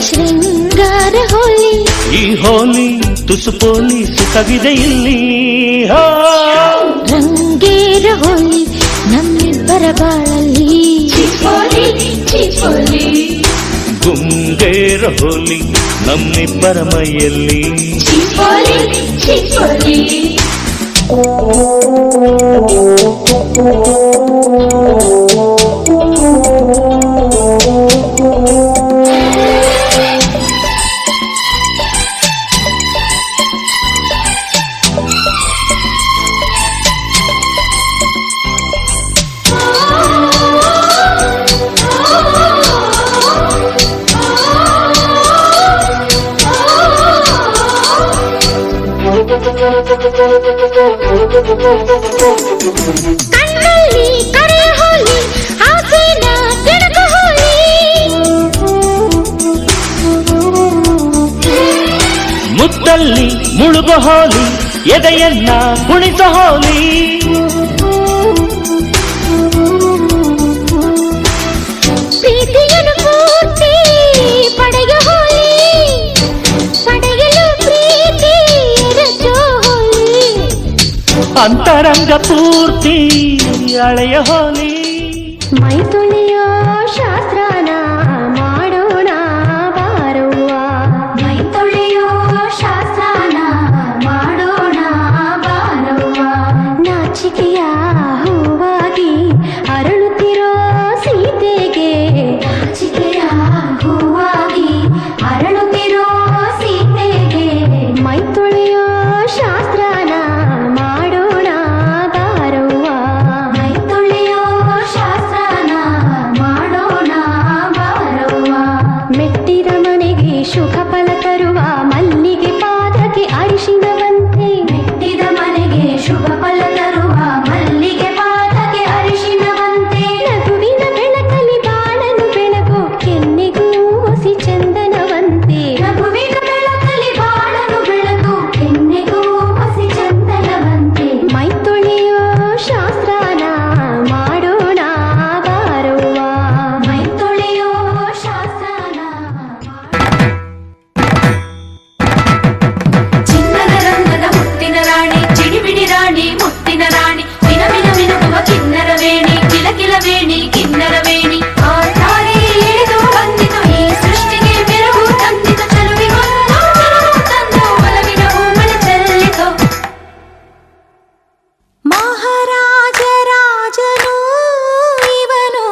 ಶೃಂಗಾರ ಹೋಲಿ ಈ ಹೋಲಿ ತುಸು ಪೋಲಿ ಸುಖವಿದೆ ಇಲ್ಲಿ ಹೋ. ರಂಗೇರ ಹೋಲಿ ನಮ್ಮಿಬ್ಬರ ಬಾಳಲ್ಲಿ ಚಿಪೋಲಿ ಚಿಪೋಲಿ ಗುಂಗೇರ ಹೋಲಿ ನಮ್ಮಿಬ್ಬರ ಮೈಯಲ್ಲಿ ಚಿಪೋಲಿ ಚಿಪೋಲಿ ಕಣ್ಣಲ್ಲಿ ಕರೆ ಹೋಲಿ ಆಸೆನ ಕೆಣಕು ಹೋಲಿ ಮುತ್ತಲ್ಲಿ ಮುಳುಗು ಹೋಲಿ ಎದೆಯನ್ನ ಕುಣಿತ ಹೋಲಿ ಪ್ರೀತಿಯನ್ನು ಪೂರ್ತಿ ಪಡೆಯ ಹೋಲಿ ಪಡೆಯಲು ಪ್ರೀತಿ ರಜೋ ಹೋಲಿ ಅಂತರಂಗ ಪೂರ್ತಿ ಅಳೆಯ ಹೋಲಿ ಮೈ ತುಳಿಯೋ ಶಾಸ್ತ್ರನ ಮಾಡೋಣ ಬಾರುವ ಮೈ ತುಳಿಯೋ ಶಾಸ್ತ್ರನ ಮಾಡೋಣ ಬಾರುವ ನಾಚಿಕೆಯ ಹೂವಾಗಿ ಅರಳುತ್ತಿರೋ ಸೀತೆಗೆ ನಾಚಿಕೆಯ ಹೂವಾಗಿ ಅರಳುತ್ತಿರೋ ಸೀತೆಗೆ ಮೈ ತುಳಿಯೋ ಶಾಸ್ತ್ರನ ಮಾಡೋಣ ಬಾರುವ ಮೈ ತುಳಿಯೋ ಶಾಸ್ತ್ರನ ಮಾಡೋಣ ಬಾರುವ ಮೆಟ್ಟಿದ ಮನೆಗೆ ಶುಭ ಫಲ ತರುವ ಮಲ್ಲಿಗೆ ಪಾದಕ್ಕೆ ಅರಿಶಿನವಂತೆ ಮೆಟ್ಟಿದ ಮನೆಗೆ ಶುಭ ಫಲ ತರುವ ಮಲ್ಲಿಗೆ ಪಾದಕ್ಕೆ ಅರಿಶಿನವಂತೆ ನಗುವಿನ ಬೆಳಕಲ್ಲಿ ಬಾಳನು ಬೆಳಗು ಕೆನ್ನೆಗೂ ಹೊಸಿ ಚಂದನವಂತೆ ನಗುವಿನ ಬೆಳಕಲ್ಲಿ ಬಾಳನು ಬೆಳಗು ಕೆನ್ನೆಗೂ ಹೊಸಿ ಚಂದನವಂತೆ ಮೈ ತುಳಿಯೋ ಶಾಸ್ತ್ರನ ಮಾಡೋಣ ಬಾರುವ ಮೈ ತುಳಿಯೋ ಶಾಸ್ತ್ರನ ಚಿನ್ನದ ರಂಗದ ಮುತ್ತಿನ ರಾಣಿ ಚಿಡಿಬಿಡಿ ರಾಣಿ ಮುತ್ತಿನ ರಾಣಿ ಮಿನ ಮಿನ ಮಿನುಗುವ ಕಿನ್ನರ ವೇಣಿ ಕಿಲ ಕಿಲ ವೇಣಿ ಕಿನ್ನರ ವೇಣಿ ಆ ತಾರೆ ಇಳಿದು ಬಂದಿತು ಈ ಸೃಷ್ಟಿಗೆ ಮೆರುಗು ತಂದಿತು ಚಲುವಿಗೊಂದು ಚಲುವು ತಂದು ಒಲವಿನ ಹೂಮಳೆ ಚೆಲ್ಲಿತು ಮಹಾರಾಜ ರಾಜನು ಇವನು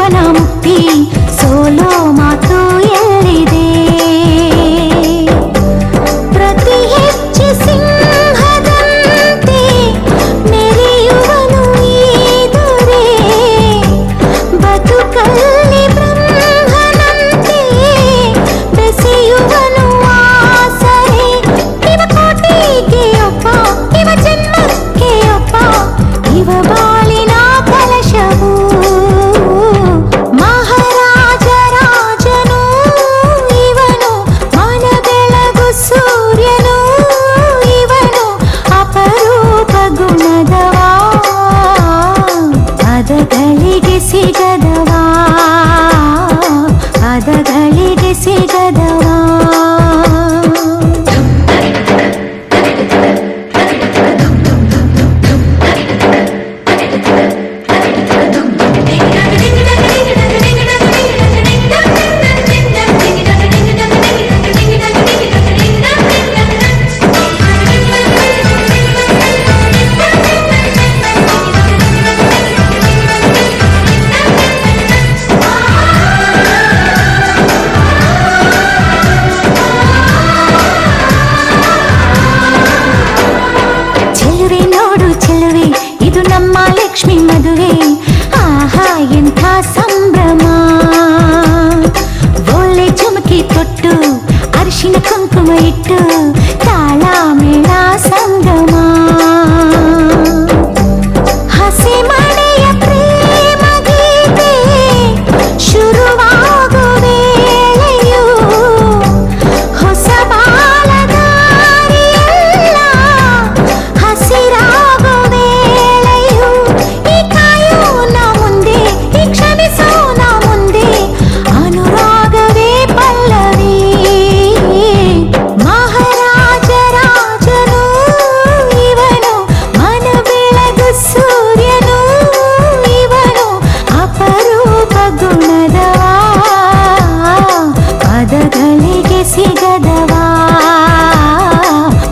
ಜೀವನ ಮುಕ್ತಿ ಸೋಲೋ ಮಾತು ಎಲ್ಲಿದೆ ಪ್ರತಿ ಹೆಜ್ಜೆ ಸಿಂಹದಂತೆ ಮೆರೆಯುವನು ಈ ದೊರೆ ಬದುಕಲ್ಲಿ ಬ್ರಹ್ಮನಂತೆ ಬೆಸೆಯುವನು ಆಸರೆ ಇವ ಕೋಟಿಗೆ ಒಬ್ಬ ಇವ ಜನ್ಮಕ್ಕೆ ಒಬ್ಬ ಇವ ಬಾಳಿನ ಕಲಶವು ಮಹಾರಾಜ ರಾಜನು ಇವನು ಮನ ಬೆಳಗು ಸೂರ್ಯನು ಇವನು ಅಪರೂಪ ಗುಣದವಾ ಪದಗಳಿಗೆ ಸಿಗದವಾ ಪದಗಳಿಗೆ ಸಿಗದವಾ ಚೆಲುವೆ ನೋಡು ಚೆಲುವೆ ಇದು ನಮ್ಮ ಲಕ್ಷ್ಮಿ ಮದುವೆ ಆಹಾ ಎಂಥ ಸಂಭ್ರಮ ಒಳ್ಳೆ ಚುಮಕಿ ತೊಟ್ಟು ಅರಿಶಿನ ಕುಂಕುಮ ಇಟ್ಟು ತಾಳ ಮೇಳ ಸಂಗಮ ಹಸಿ ಮಳೆಯ ಪ್ರೇಮ ಗೀತೆ ಶುರುವಾಗೋ ವೇಳೆಯು ಹೊಸ ಬಾಲದಾರಿಯೆಲ್ಲ ಹಸಿರಾಗೋ ವೇಳೆಯು ಈ ಕಾಯೋನ ಮುಂದೆ ಈ ಕ್ಷಮಿಸೋನ ಮುಂದೆ ಅನುರಾಗವೇ ಪಲ್ಲವಿ ಮಹಾರಾಜ ರಾಜನು ಇವನು ಮನ ಬೆಳಗು ಸೂರ್ಯನು ಇವನು ಅಪರೂಪ ಗುಣದವಾ ಪದಗಳಿಗೆ ಸಿಗದವಾ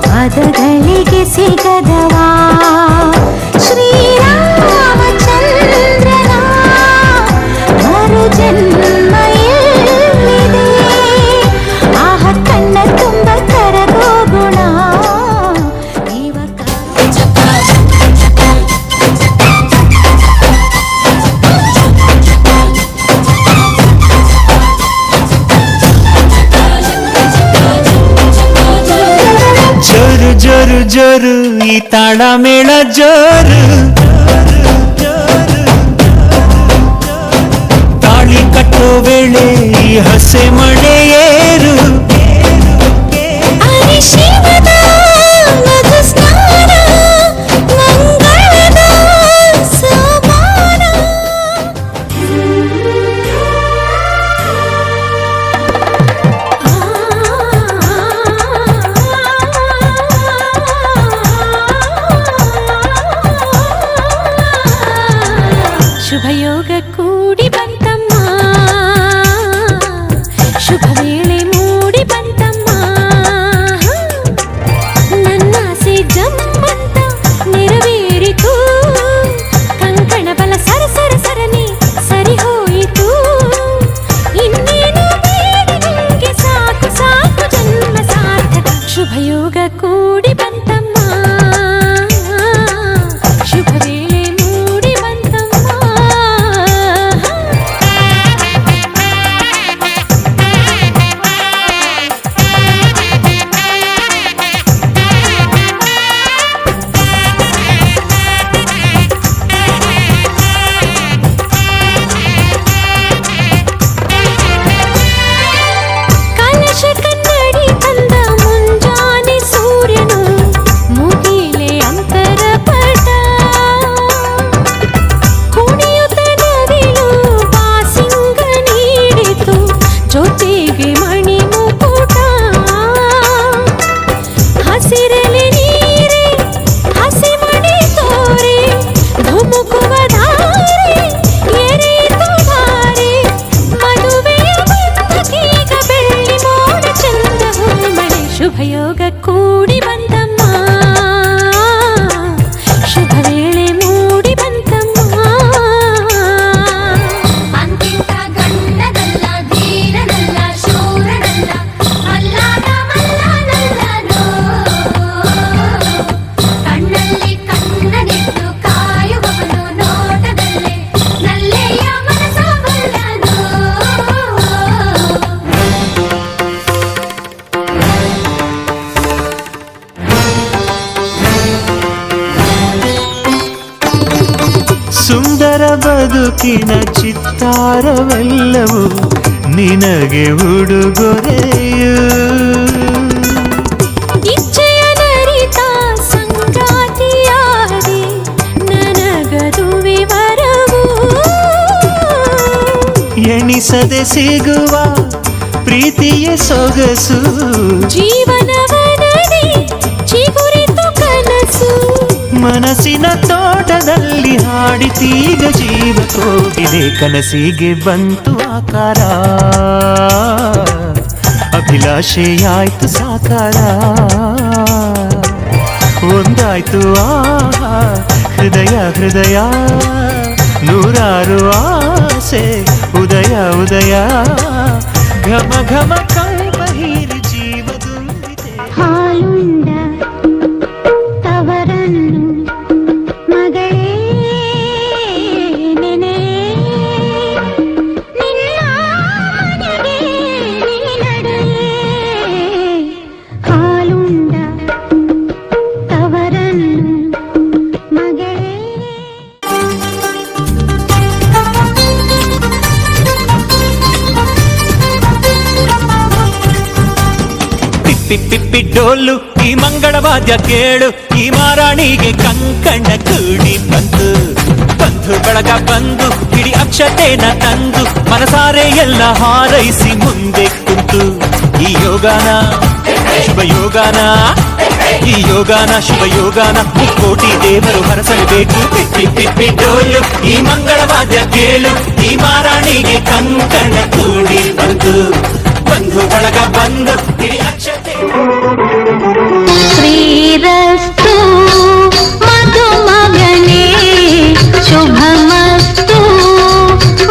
ಪದಗಳಿಗೆ ಸಿಗದವಾ ಶ್ರೀರಾಮಚಂದ್ರನ ಮರು ಜನ್ಮ ಎಲ್ಲಿದೆ ಆಹ ಕಣ್ಣ ತುಂಬ ಕರಗೋ ಗುಣ ಇವ ಜೋರು ಜೋರು ಜೋರು ಈ ತಾಳ ಮೇಳ ಜೋರು ತಾಳಿ ಕಟ್ಟೋ ವೇಳೆ ಈ ಹಸೆ ಮಳೆ ಏರು ಹರಿ ಶಿವದ ಮಧು ಸ್ನಾನ ಮಂಗಳದ ಸೋಪಾನ ಶುಭಯೋಗ ಕೂಡಿ ಬಂತಮ್ಮ ಶುಭ ವೇಳೆ ಬದುಕಿನ ಚಿತ್ತಾರವೆಲ್ಲವೂ ನಿನಗೆ ಉಡುಗೊರೆಯು. ಇಚ್ಛೆಯ ನರಿತ ಸಂಗಾತಿಯಾದೆ ನನಗದು ವಿವರವು. ಎಣಿಸದೆ ಸಿಗುವ ಪ್ರೀತಿಯ ಸೊಗಸು ಜೀವನವನದಿ ಚಿಗುರಿತು ಕನಸು. ಮನಸ್ಸಿನ ತೋಟದಲ್ಲಿ ಹಾಡಿತೀಗ ಜೀವ ಕೋಗಿಲೆ ಕನಸಿಗೆ ಬಂತು ಆಕಾರ. ಅಭಿಲಾಷೆಯಾಯ್ತು ಸಾಕಾರ. ಒಂದಾಯ್ತು ಆಹಾ ಹೃದಯ ಹೃದಯ. ನೂರಾರು ಆಸೆ ಉದಯ ಉದಯ. ಘಮ ಘಮ ಕಂಪ ಹೀರಿ ಜೀವದುಂಬಿದೆ. ಹಾಲುಂಡ ತವರನ್ನು ಮಗಳೇ ನೆನೆ ನಿನ್ನ ಮನೆಗೆ ನೀನಡೆ. ಹಾಲುಂಡ ತವರನ್ನು ಮಗಳೇ. ಪಿಪ್ಪಿ ಡೋಲು ಈ ಮಂಗಳವಾದ್ಯ ಕೇಳು. ಈ ಮಾರಾಣಿಗೆ ಕಂಕಣ ಕೂಡಿ ಬಂತು. ಬಂಧು ಬಳಗ ಬಂದು ಇಡೀ ಅಕ್ಷತೆನ ತಂದು ಮನಸಾರೆ ಎಲ್ಲ ಹಾರೈಸಿ ಮುಂದೆ ಕುಂತು. ಈ ಯೋಗಾನ ಶುಭ ಯೋಗಾನ, ಈ ಯೋಗಾನ ಶುಭ ಯೋಗಾನ ಕೋಟಿ ದೇವರು ಹರಸಲೇಬೇಕು. ಪಿಪ್ಪಿ ಡೋಲು ಈ ಮಂಗಳವಾದ್ಯ ಕೇಳು. ಈ ಮಾರಾಣಿಗೆ ಕಂಕಣ ಕೂಡಿ ಬಂತು. ಬಂಧು ಬಳಗ ಬಂದು ಇಡೀ ಅಕ್ಷತೆ. ಶ್ರೀರಸ್ತು ಮಧುಮಗನೇ ಶುಭಮಸ್ತು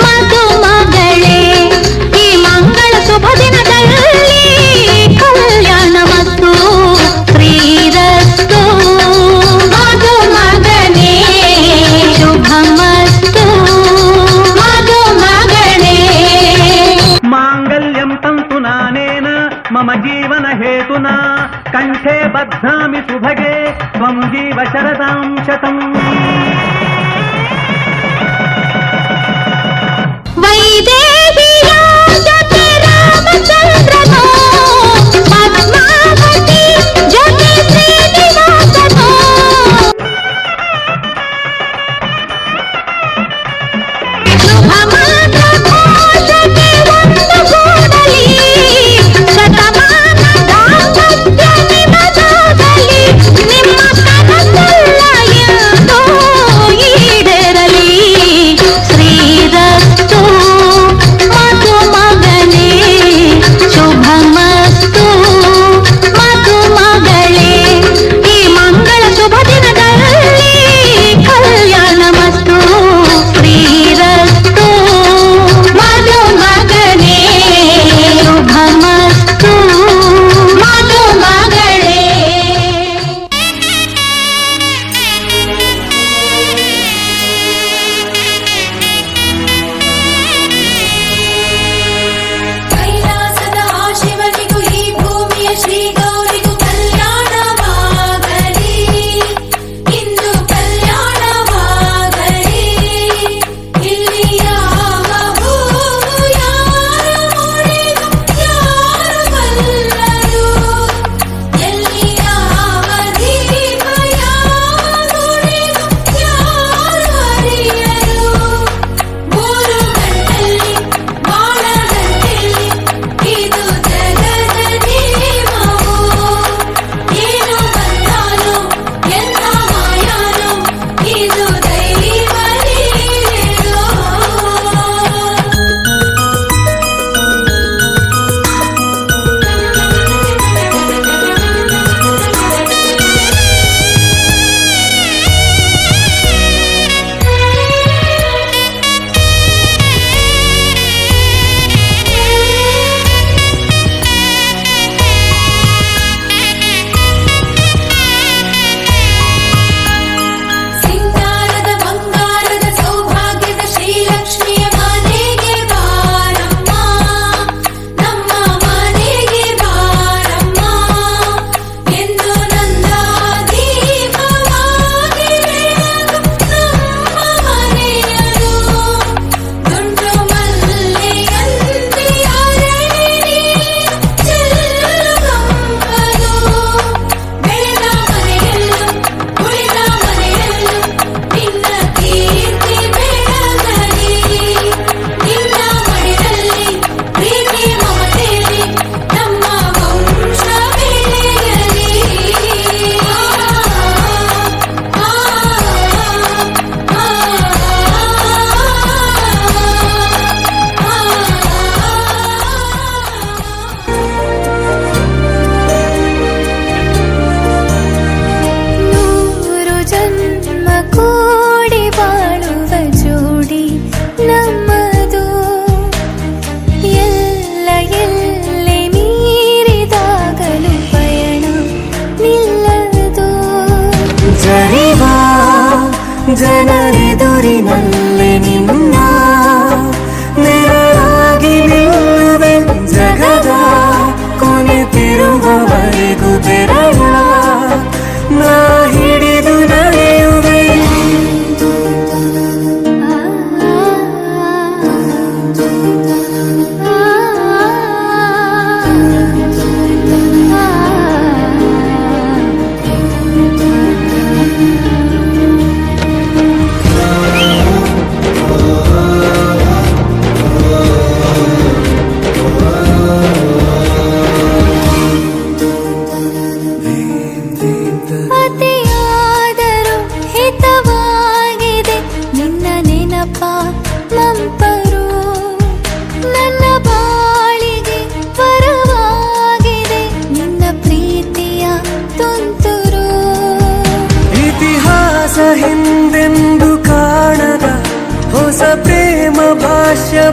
ಮಧುಮಗಳೇ. ಈ ಮಂಗಳ ಶುಭ ದಿನದಲ್ಲಿ ಕಲ್ಯಾಣ ಮತ್ತು ಶ್ರೀರಸ್ತು ಮಧುಮಗನೇ ಶುಭಮಸ್ತು ಮಧುಮಗಳೇ. ಮಾಂಗಲ್ಯಂ ತಂತು ನಾನೇನ ಮಮ ಜೀವನ ಹೇತುನ ಕಂಠೆ ಬದ್ಧಾಮಿ ಸುಭಗೆ ತ್ವಂ ಜೀವ ಶರದಾಂ ಶತಂ. ವೈದೇಹಿಯ ಜೊತೆ ರಾಮಚಂದ್ರನೋ ಪದ್ಮಾವತಿ ಜೊತೆ ಶ್ರೀನಿವಾಸನೋ. ಶುಭ ಮಾತ್ರ ಘೋಷಕ್ಕೆ ಒಂದು ಗೂಡಲಿ ಶತಮಾನ ದಾಂಪತ್ಯ ನಿಮದಾಗಲಿ. ನಿಮ್ಮ ಕನಸೆಲ್ಲ ಎಂದೋ ಈಡೇರಲಿ. ಶ್ರೀರಸ್ತು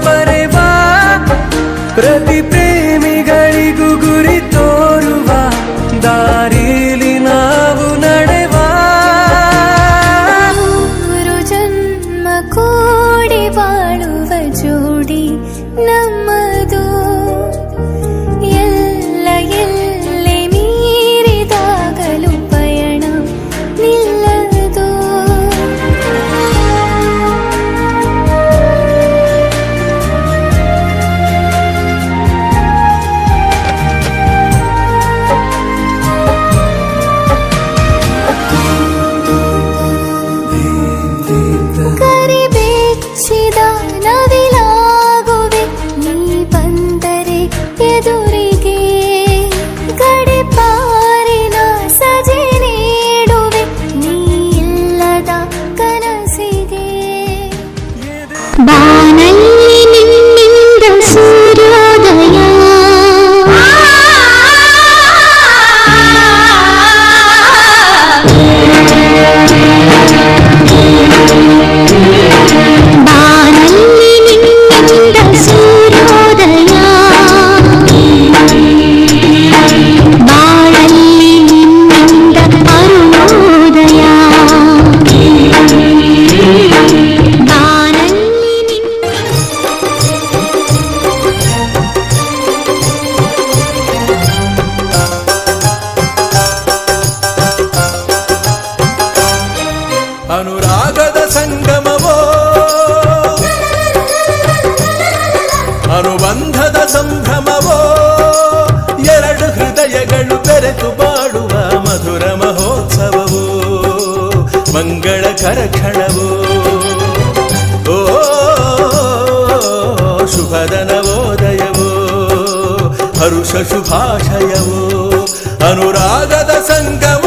ಬರೆವ ಪ್ರತಿ ಪ್ರೇಮಿಗಳಿಗೂ ಗುರಿ ತೋರುವ ದಾರಿಲಿ ನಾವು ನಡೆವ ಮೂರು ಜನ್ಮ ಕೂಡಿ ಬಾಳುವ ಜೋಡಿ ನಮ್ಮದು ಎಲ್ಲ ಎಲ್ಲೆ ಮೀರಿದಾಗಲೂ ಪಯಣ ನಿಲ್ಲದು ಕರಿಬೆಚ್ಚಿದ ನವಿಲಾಗುವೆ ನೀ ಬಂದರೆ ಎದುರಿಗೆ ಗಡಿಪಾರಿನ ಸಜೆ ನೀಡುವೆ ನೀ ಇಲ್ಲದ ಕನಸಿಗೆ ಬಾನಲ್ಲಿ ನಿನ್ನಿಂದ ಸೂರ್ಯೋದಯ ಬಾನಲ್ಲಿ ನಿನ್ನಿಂದ ಸೂರ್ಯೋದಯ ಬಾಳಲ್ಲಿ ನಿನ್ನಿಂದ ಅರುಣೋದಯ ಬಾನಲ್ಲಿ ಅನುರಾಗದ ಸಂಗಮವೋ ಅನುಬಂಧದ ಸಂಭ್ರಮವೋ ಎರಡು ಹೃದಯಗಳು ಬೆರೆತು ಬಾಡುವ ಮಧುರ ಮಹೋತ್ಸವವೋ ಮಂಗಳಕರ ಕ್ಷಣವೋ ಓ ಶುಭದ ನವೋದಯವೋ ಹರುಷ ಶುಭಾಶಯವೋ ಅನುರಾಗದ ಸಂಗಮ